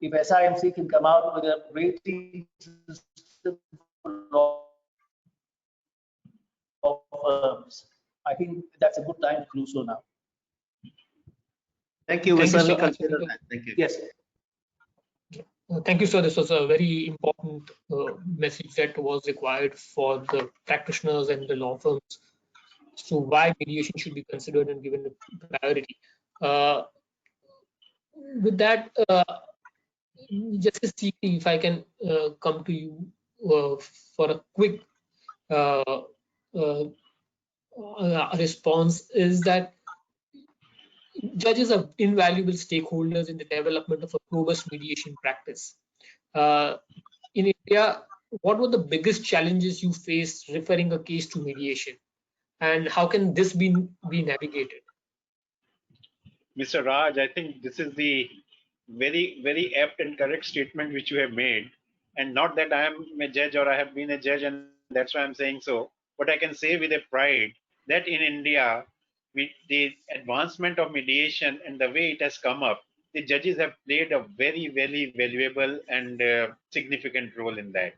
D: if SIMC can come out with a rating system for law firms. I think that's a good time to do so now.
C: Thank you. We'll
A: Thank you,
C: certainly
A: sir.
C: consider that. Thank you.
D: Yes.
A: Thank you, sir. This was a very important message that was required for the practitioners and the law firms as to why mediation should be considered and given the priority. With that, Justice CP, if I can come to you for a quick response, is that judges are invaluable stakeholders in the development of a robust mediation practice. In India, what were the biggest challenges you faced referring a case to mediation, and how can this be navigated?
E: Mr. Raj, I think this is the very, very apt and correct statement which you have made. And not that I am a judge or I have been a judge and that's why I'm saying so, but I can say with a pride that in India, with the advancement of mediation and the way it has come up, the judges have played a very, very valuable and significant role in that.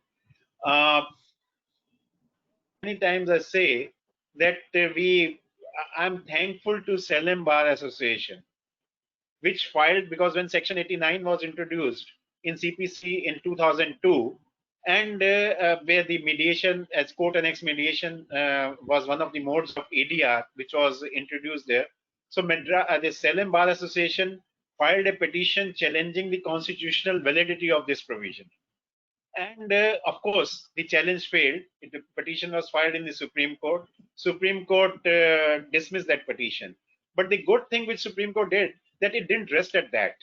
E: Many times I say that I'm thankful to Salem Bar Association, which filed because when Section 89 was introduced in CPC in 2002, and where the mediation as court annexed mediation was one of the modes of ADR which was introduced there. So the Salem Bar Association filed a petition challenging the constitutional validity of this provision. And of course, the challenge failed. The petition was filed in the Supreme Court. Supreme Court dismissed that petition. But the good thing which Supreme Court did, that it didn't rest at that.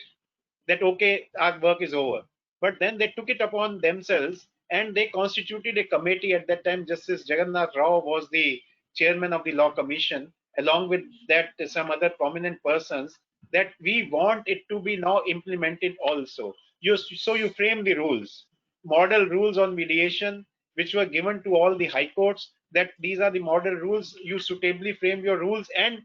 E: That okay, our work is over. But then they took it upon themselves and they constituted a committee. At that time, Justice Jagannath Rao was the chairman of the Law Commission, along with that some other prominent persons, that we want it to be now implemented also. So you frame the rules, model rules on mediation, which were given to all the high courts, that these are the model rules. You suitably frame your rules and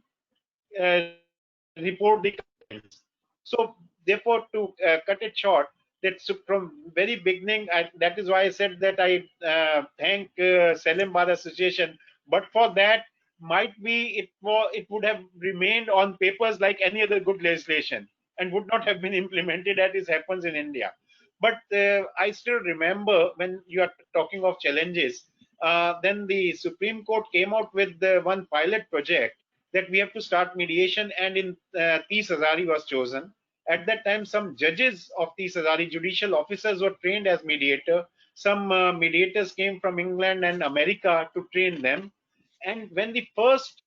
E: report the complaints. So therefore, to cut it short, that from very beginning, that is why I said that I thank Salem Bar Association. But for that, might be it would have remained on papers like any other good legislation and would not have been implemented as it happens in India. But I still remember when you are talking of challenges, then the Supreme Court came out with one pilot project that we have to start mediation, and in Tees Hazari was chosen. At that time, some judges of Tees Hazari, judicial officers, were trained as mediator. Some mediators came from England and America to train them. And when the first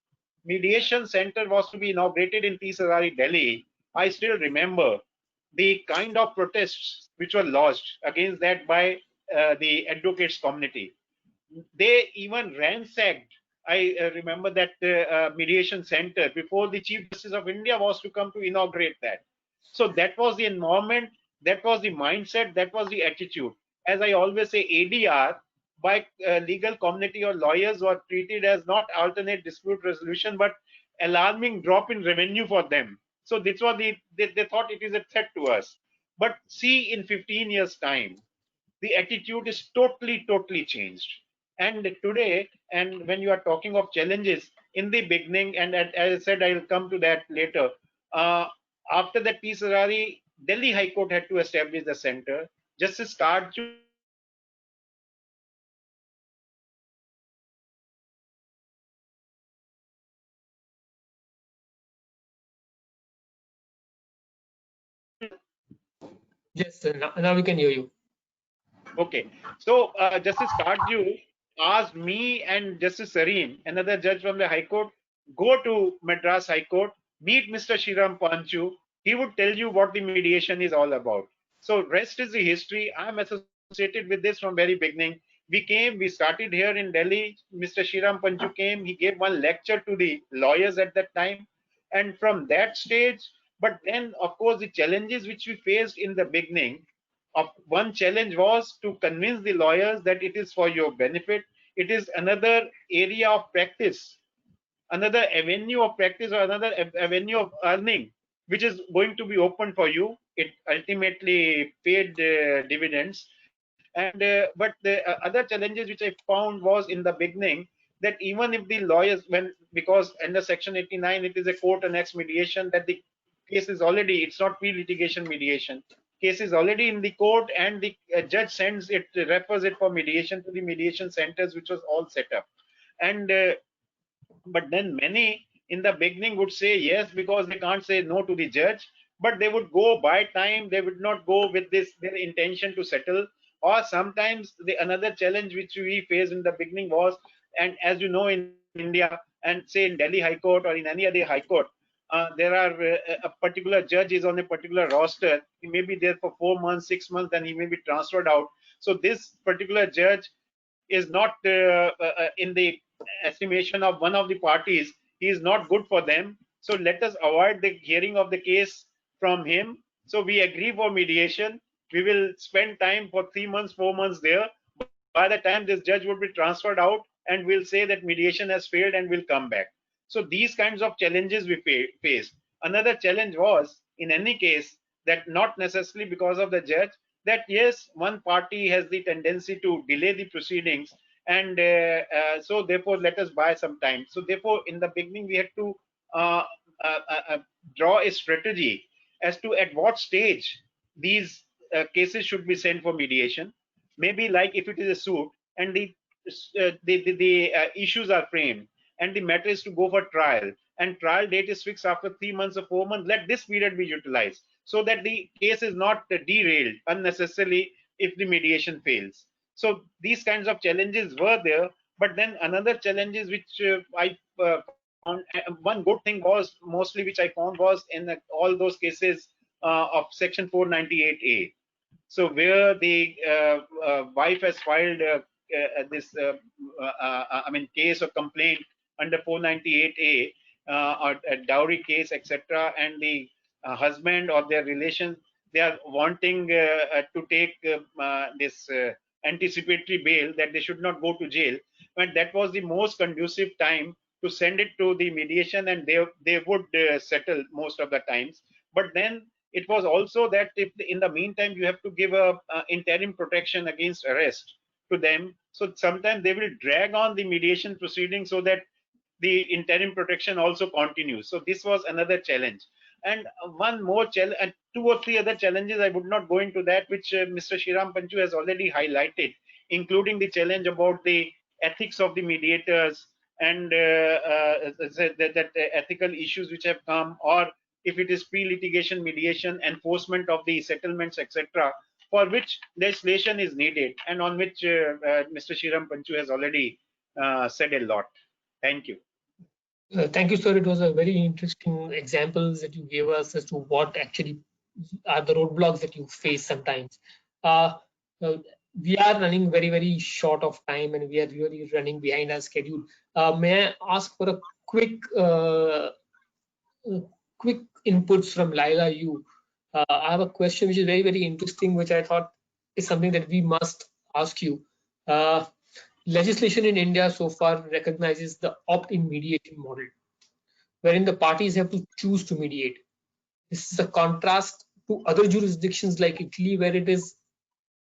E: mediation center was to be inaugurated in Tees Hazari, Delhi, I still remember the kind of protests which were lodged against that by the advocates community. They even ransacked, I remember that mediation center before the Chief Justice of India was to come to inaugurate that. So that was the environment, that was the mindset, that was the attitude. As I always say, ADR by legal community or lawyers were treated as not alternate dispute resolution, but alarming drop in revenue for them. So this was they thought it is a threat to us. But see, in 15 years' time, the attitude is totally changed. And today, and when you are talking of challenges in the beginning, and as I said, I'll come to that later. After that Tees Hazari, Delhi High Court had to establish the center. Justice Karju
A: Yes, sir. Now we can hear you.
E: Okay, so Justice Karju asked me and Justice Sareen, another judge from the High Court, go to Madras High Court, meet Mr. Shriram Panchu. He would tell you what the mediation is all about. So rest is the history. I'm associated with this from very beginning. We started here in Delhi. Mr. Shriram Panchu came. He gave one lecture to the lawyers at that time, and from that stage. But then, of course, the challenges which we faced in the beginning. Of one challenge was to convince the lawyers that it is for your benefit. It is another area of practice, another avenue of practice, or another avenue of earning, which is going to be open for you. It ultimately paid dividends. And but the other challenges which I found was in the beginning, that even if the lawyers, when, because under section 89 it is a court annexed mediation, that the case is already, it's not pre-litigation mediation, case is already in the court, and the judge sends it, refers it for mediation to the mediation centers, which was all set up. And but then many in the beginning would say yes, because they can't say no to the judge, but they would go by time, they would not go with this their intention to settle. Or sometimes the another challenge which we faced in the beginning was, and as you know, in India, and say in Delhi High Court or in any other high court, there are a particular judge is on a particular roster. He may be there for 4 months, 6 months, then he may be transferred out. So this particular judge is not in the estimation of one of the parties, he is not good for them. So let us avoid the hearing of the case from him. So we agree for mediation. We will spend time for 3 months, 4 months there. By the time this judge would be transferred out, and we'll say that mediation has failed and will come back. So these kinds of challenges we faced. Another challenge was, in any case, that not necessarily because of the judge, that yes, one party has the tendency to delay the proceedings, and so therefore let us buy some time. So therefore in the beginning we had to uh, uh, uh, draw a strategy as to at what stage these cases should be sent for mediation. Maybe like if it is a suit and the issues are framed and the matter is to go for trial, and trial date is fixed after 3 months or 4 months, let this period be utilized so that the case is not derailed unnecessarily if the mediation fails. So these kinds of challenges were there. But then another challenges which I found, one good thing was mostly which I found was in all those cases of section 498A. So where the wife has filed this, I mean, case or complaint under 498A, or a dowry case, etc., and the husband or their relations, they are wanting to take this anticipatory bail, that they should not go to jail, and that was the most conducive time to send it to the mediation, and they would settle most of the times. But then it was also that if in the meantime you have to give a interim protection against arrest to them, so sometimes they will drag on the mediation proceeding so that the interim protection also continues. So this was another challenge. And one more challenge, and two or three other challenges, I would not go into that, which Mr. Shriram Panchu has already highlighted, including the challenge about the ethics of the mediators, and that ethical issues which have come, or if it is pre-litigation mediation, enforcement of the settlements, etc., for which legislation is needed, and on which Mr. Shriram Panchu has already said a lot. Thank you.
A: Thank you, sir. It was a very interesting examples that you gave us as to what actually are the roadblocks that you face sometimes. Uh, we are running very, very short of time, and we are really running behind our schedule. May I ask for a quick inputs from Laila? I have a question which is very, very interesting, which I thought is something that we must ask you. Legislation in India so far recognizes the opt-in mediation model, wherein the parties have to choose to mediate. This is a contrast to other jurisdictions like Italy, where it is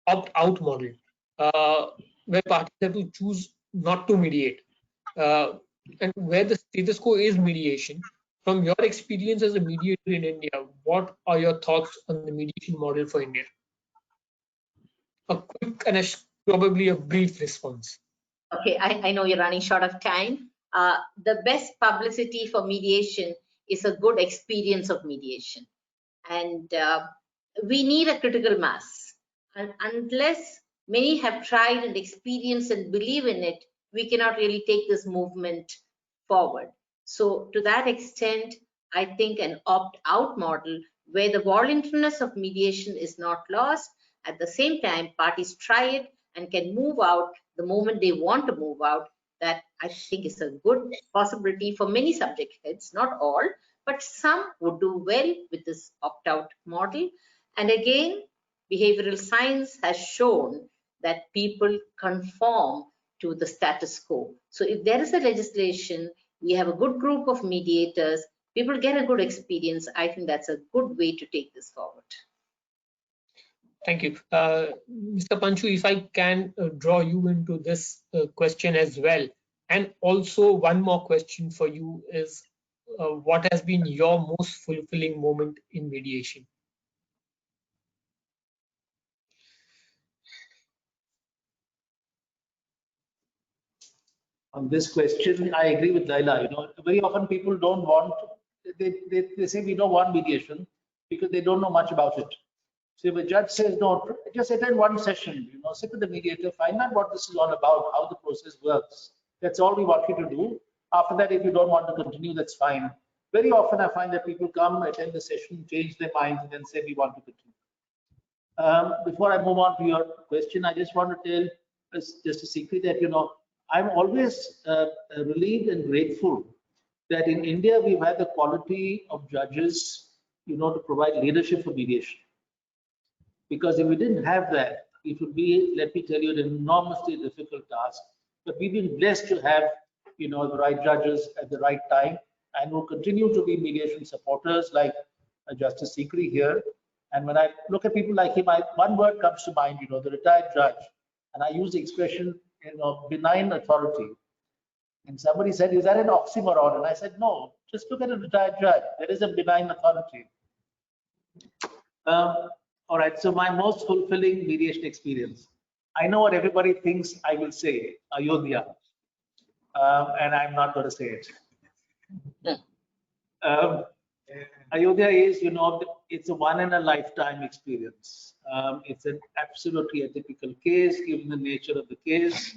A: opt-out model, where parties have to choose not to mediate, and where the status quo is mediation. From your experience as a mediator in India, what are your thoughts on the mediation model for India? A quick and probably a brief response.
B: Okay, I know you're running short of time. The best publicity for mediation is a good experience of mediation. And we need a critical mass. And unless many have tried and experienced and believe in it, we cannot really take this movement forward. So to that extent, I think an opt-out model where the voluntariness of mediation is not lost. At the same time, parties try it and can move out the moment they want to move out. That I think is a good possibility for many subject heads, not all, but some would do well with this opt-out model. And again, behavioral science has shown that people conform to the status quo. So if there is a legislation, we have a good group of mediators, people get a good experience, I think that's a good way to take this forward.
A: Thank you. Mr. Panchu, if I can draw you into this question as well. And also one more question for you is, what has been your most fulfilling moment in mediation?
D: On this question, I agree with Laila. Very often people don't want, they say we don't want mediation because they don't know much about it. So if a judge says no, just attend one session, sit with the mediator, find out what this is all about, how the process works. That's all we want you to do. After that, if you don't want to continue, that's fine. Very often I find that people come, attend the session, change their minds, and then say we want to continue. Before I move on to your question, I just want to tell just a secret that, I'm always relieved and grateful that in India we've had the quality of judges, to provide leadership for mediation. Because if we didn't have that, it would be, let me tell you, an enormously difficult task. But we've been blessed to have, the right judges at the right time, and will continue to be mediation supporters like Justice Sikri here. And when I look at people like him, one word comes to mind, the retired judge, and I use the expression, benign authority. And somebody said, is that an oxymoron? And I said, no, just look at a retired judge. There is a benign authority. All right, so my most fulfilling mediation experience. I know what everybody thinks I will say, Ayodhya, and I'm not going to say it. Ayodhya is, it's a one in a lifetime experience. It's an absolutely atypical case, given the nature of the case,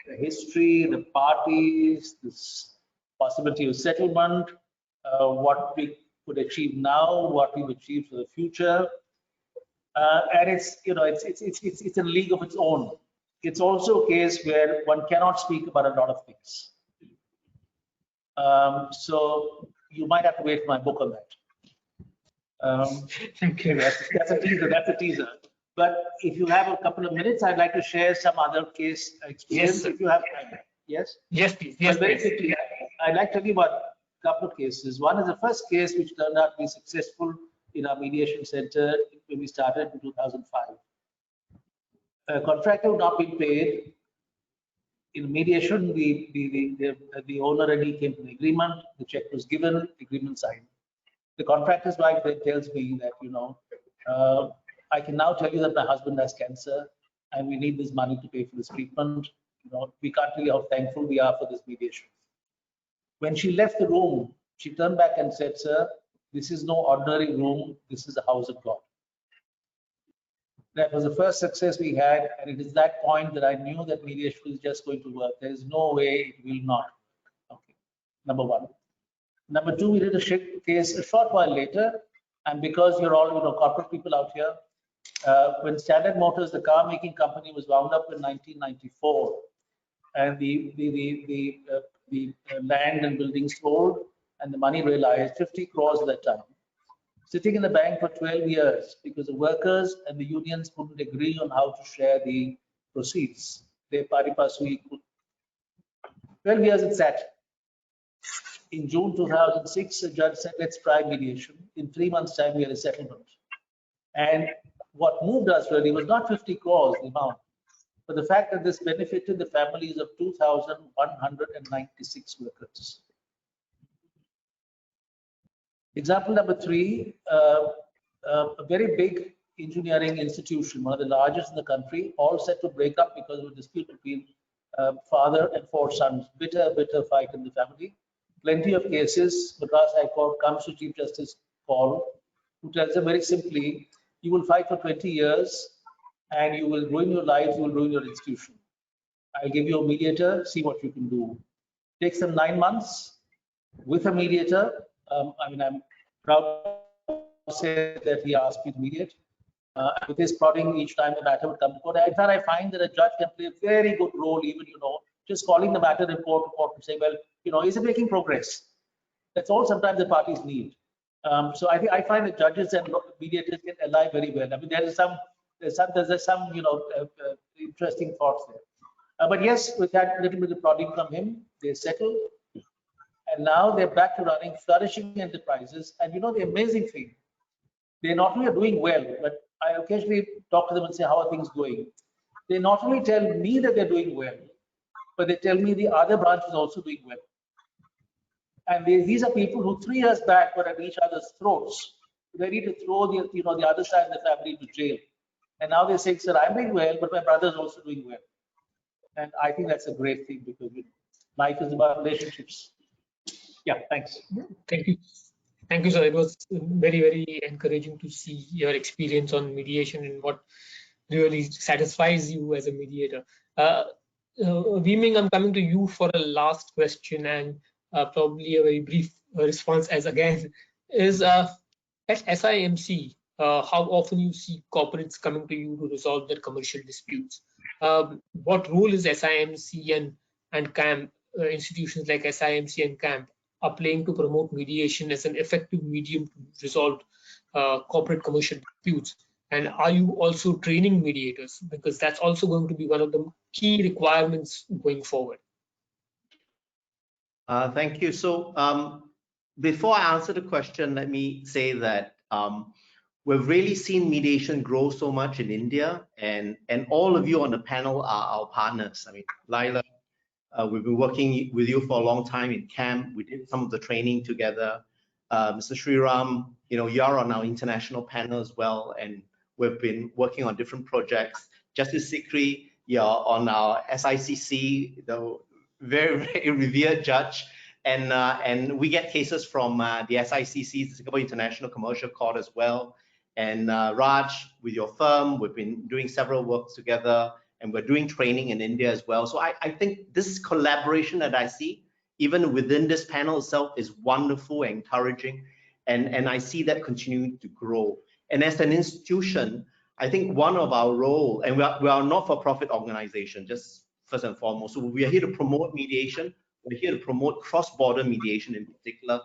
D: the history, the parties, this possibility of settlement, what we could achieve now, what we've achieved for the future. And it's a league of its own. It's also a case where one cannot speak about a lot of things. So you might have to wait for my book on that.
A: Okay.
D: That's a teaser. That's a teaser. But if you have a couple of minutes, I'd like to share some other case experience.
A: Yes,
D: if you have time. Yes.
A: Yes, please. Yes,
D: very
A: please.
D: quickly, I'd like to tell you about a couple of cases. One is the first case which turned out to be successful in our mediation center when we started in 2005. A contractor would not be paid. In mediation, the owner and he came to an agreement. The check was given, agreement signed. The contractor's wife then tells me that, I can now tell you that my husband has cancer and we need this money to pay for this treatment. We can't tell you how thankful we are for this mediation. When she left the room, she turned back and said, sir, this is no ordinary room. This is the house of God. That was the first success we had. And it is that point that I knew that mediation is just going to work. There is no way it will not. Okay. Number one. Number two, we did a case a short while later. And because you're all corporate people out here, when Standard Motors, the car making company, was wound up in 1994, and the land and buildings sold, and the money realized 50 crores at that time, sitting in the bank for 12 years because the workers and the unions couldn't agree on how to share the proceeds. They pari passu 12 years it sat. In June 2006, the judge said, let's try mediation. In 3 months' time, we had a settlement. And what moved us really was not 50 crores, the amount, but the fact that this benefited the families of 2,196 workers. Example number three, a very big engineering institution, one of the largest in the country, all set to break up because of a dispute between father and 4 sons. Bitter fight in the family. Plenty of cases. Madras High Court comes to Chief Justice Paul, who tells them very simply, you will fight for 20 years and you will ruin your life, you will ruin your institution. I'll give you a mediator, see what you can do. Takes them 9 months with a mediator. I'm proud said that he asked me to mediate. With his prodding each time the matter would come to court. In fact, I find that a judge can play a very good role, even, just calling the matter in court and saying, well, is it making progress? That's all sometimes the parties need. So I find that judges and mediators can ally very well. I mean, there's some interesting thoughts there. But yes, we had a little bit of prodding from him. They settled, and now they're back to running flourishing enterprises. And the amazing thing, they not only are doing well, but I occasionally talk to them and say, how are things going? They not only tell me that they're doing well, but they tell me the other branch is also doing well. And these are people who 3 years back were at each other's throats, ready to throw the other side of the family into jail. And now they're saying, sir, I'm doing well, but my brother's also doing well. And I think that's a great thing, because life is about relationships. Yeah, thanks.
A: Thank you. Thank you, sir. It was very, very encouraging to see your experience on mediation and what really satisfies you as a mediator. Weeming, I'm coming to you for a last question, and probably a very brief response, as again, is at SIMC, how often you see corporates coming to you to resolve their commercial disputes? What role is SIMC and CAMP, institutions like SIMC and CAMP, are playing to promote mediation as an effective medium to resolve corporate commercial disputes? And are you also training mediators? Because that's also going to be one of the key requirements going forward.
C: Thank you. So before I answer the question, let me say that we've really seen mediation grow so much in India, and all of you on the panel are our partners. I mean, Laila, we've been working with you for a long time in CAMP. We did some of the training together. Mr. Sriram, you're on our international panel as well, and we've been working on different projects. Justice Sikri, you're on our SICC, the very, very revered judge. And we get cases from the SICC, the Singapore International Commercial Court as well. And Raj, with your firm, we've been doing several works together, and we're doing training in India as well. So I think this collaboration that I see, even within this panel itself, is wonderful and encouraging. And I see that continuing to grow. And as an institution, I think one of our role, and we are a not-for-profit organization, just first and foremost. So we are here to promote mediation. We're here to promote cross-border mediation in particular.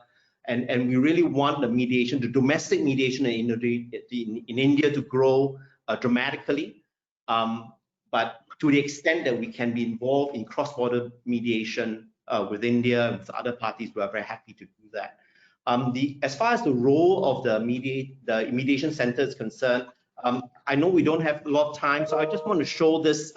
C: And we really want the mediation, the domestic mediation in India to grow dramatically. But to the extent that we can be involved in cross-border mediation with India and with other parties, we are very happy to do that. As far as the role of the mediation center is concerned, I know we don't have a lot of time, so I just want to show this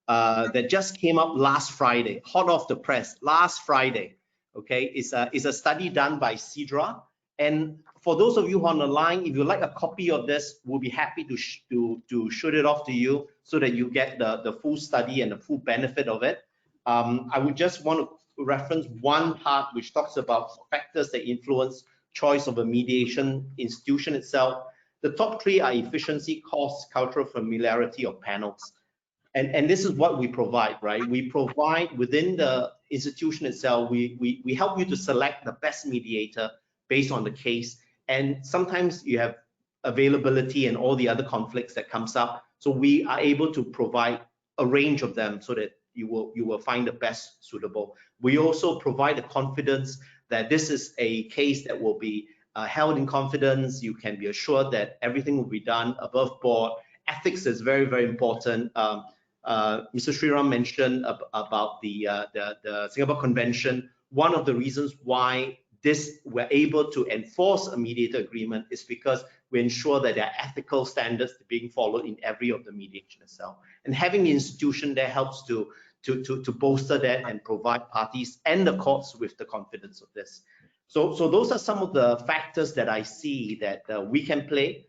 C: that just came up last Friday, hot off the press, last Friday. Okay, it's a study done by Sidra, and for those of you on the line, if you like a copy of this, we'll be happy to shoot it off to you so that you get the full study and the full benefit of it. I would just want to reference one part which talks about factors that influence choice of a mediation institution itself. The top 3 are efficiency, cost, cultural familiarity of panels. And this is what we provide, right? We provide within the institution itself, we help you to select the best mediator based on the case. And sometimes you have availability and all the other conflicts that comes up. So we are able to provide a range of them so that you will find the best suitable. We also provide the confidence that this is a case that will be held in confidence. You can be assured that everything will be done above board. Ethics is very, very important. Mr. Sriram mentioned about the Singapore Convention. One of the reasons why we're able to enforce a mediator agreement is because we ensure that there are ethical standards being followed in every of the mediation itself. And having the institution there helps to bolster that and provide parties and the courts with the confidence of this. So those are some of the factors that I see that we can play.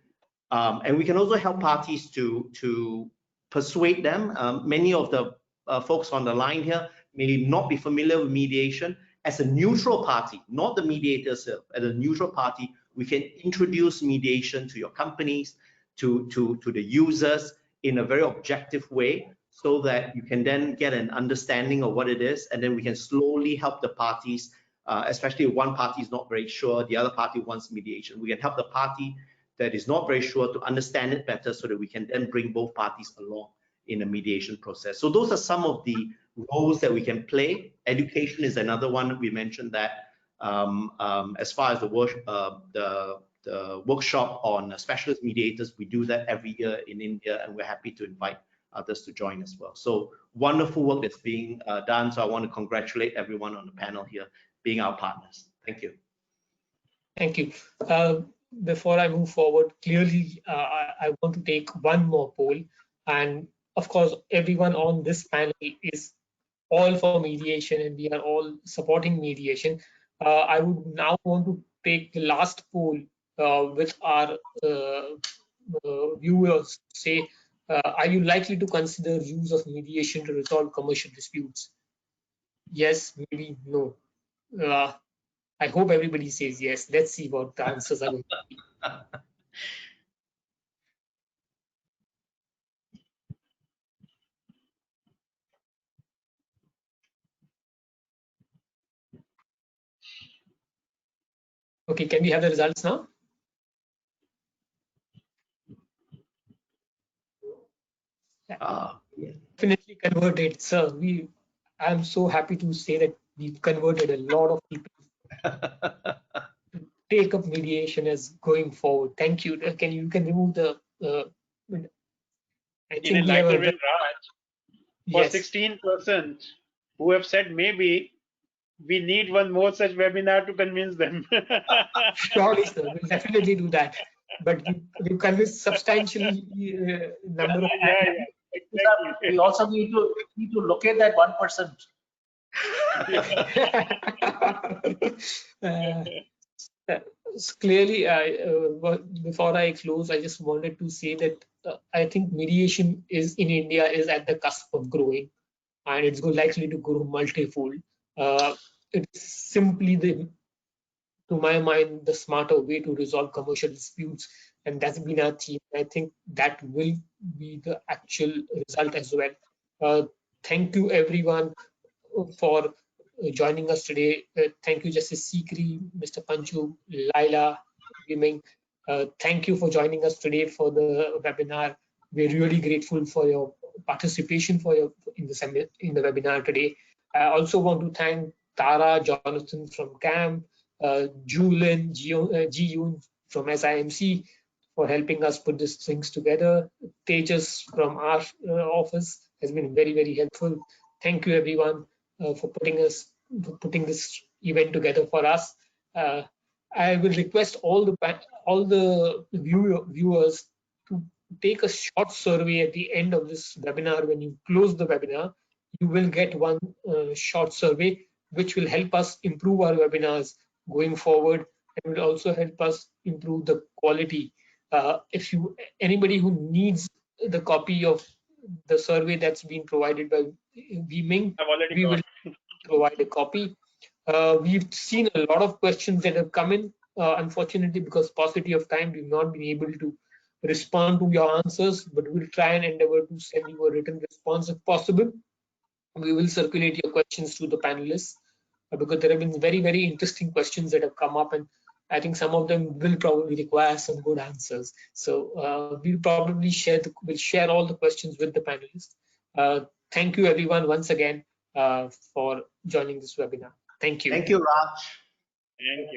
C: And we can also help parties to persuade them. Many of the folks on the line here may not be familiar with mediation. As a neutral party, not the mediator itself, as a neutral party, we can introduce mediation to your companies, to the users in a very objective way, so that you can then get an understanding of what it is, and then we can slowly help the parties especially if one party is not very sure, the other party wants mediation. We can help the party that is not very sure to understand it better so that we can then bring both parties along in the mediation process. So those are some of the roles that we can play. Education is another one. We mentioned that as far as the workshop on specialist mediators, we do that every year in India, and we're happy to invite others to join as well. So wonderful work that's being done. So I want to congratulate everyone on the panel here being our partners. Thank you.
A: Thank you. Before I move forward, clearly, I want to take one more poll. And of course, everyone on this panel is all for mediation, and we are all supporting mediation. I would now want to take the last poll with our viewers. Say, are you likely to consider use of mediation to resolve commercial disputes? Yes, maybe no. I hope everybody says yes. Let's see what the answers are going to be. Okay, can we have the results now? Definitely converted, sir. I'm so happy to say that we've converted a lot of people to take up mediation as going forward. Thank you. You can remove the. I think
E: You'd
A: we
E: like
A: have
E: to
A: a.
E: win, Raj. For
A: Yes.
E: 16% who have said maybe, we need one more such webinar to convince them.
A: Surely, sir. We'll definitely do that. But we've convinced substantially number of.
E: Yeah. Exactly.
D: We also need to locate that 1%.
A: Clearly, before I close, I just wanted to say that I think mediation is in India is at the cusp of growing, and it's likely to grow multifold. It's simply to my mind, the smarter way to resolve commercial disputes, and that's been our theme. I think that will be the actual result as well. Thank you, everyone, for joining us today. Thank you, Justice Sikri, Mr. Panchu, Laila, Wiming. Thank you for joining us today for the webinar. We're really grateful for your participation in the webinar today. I also want to thank Tara, Jonathan from CAM, Julin, Ji-Yoon from SIMC for helping us put these things together. Tejas from our office has been very, very helpful. Thank you, everyone, for putting this event together for us. I will request all the viewers to take a short survey at the end of this webinar. When you close the webinar, you will get one short survey, which will help us improve our webinars going forward, and will also help us improve the quality. If anybody who needs the copy of the survey that's been provided by Wiming, we will provide a copy. We've seen a lot of questions that have come in. Unfortunately, because paucity of time, we've not been able to respond to your answers, but we'll try and endeavor to send you a written response if possible. We will circulate your questions to the panelists because there have been very, very interesting questions that have come up, and I think some of them will probably require some good answers. So we'll probably share all the questions with the panelists. Thank you, everyone, once again for joining this webinar. Thank you.
C: Thank you, Raj.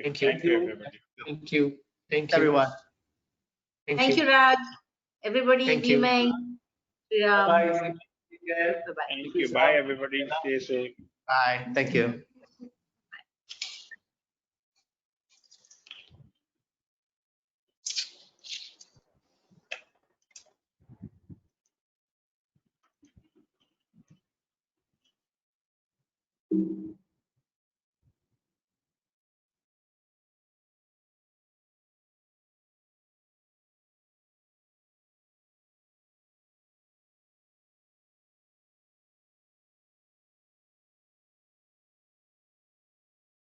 E: Thank you, everybody.
A: Thank you. Thank you,
C: Everyone.
B: Thank you, Raj. Everybody,
A: Thank you.
B: Wiming.
D: Bye.
B: Bye-bye.
E: Thank you. Bye, everybody. Stay safe.
C: Bye. Thank you.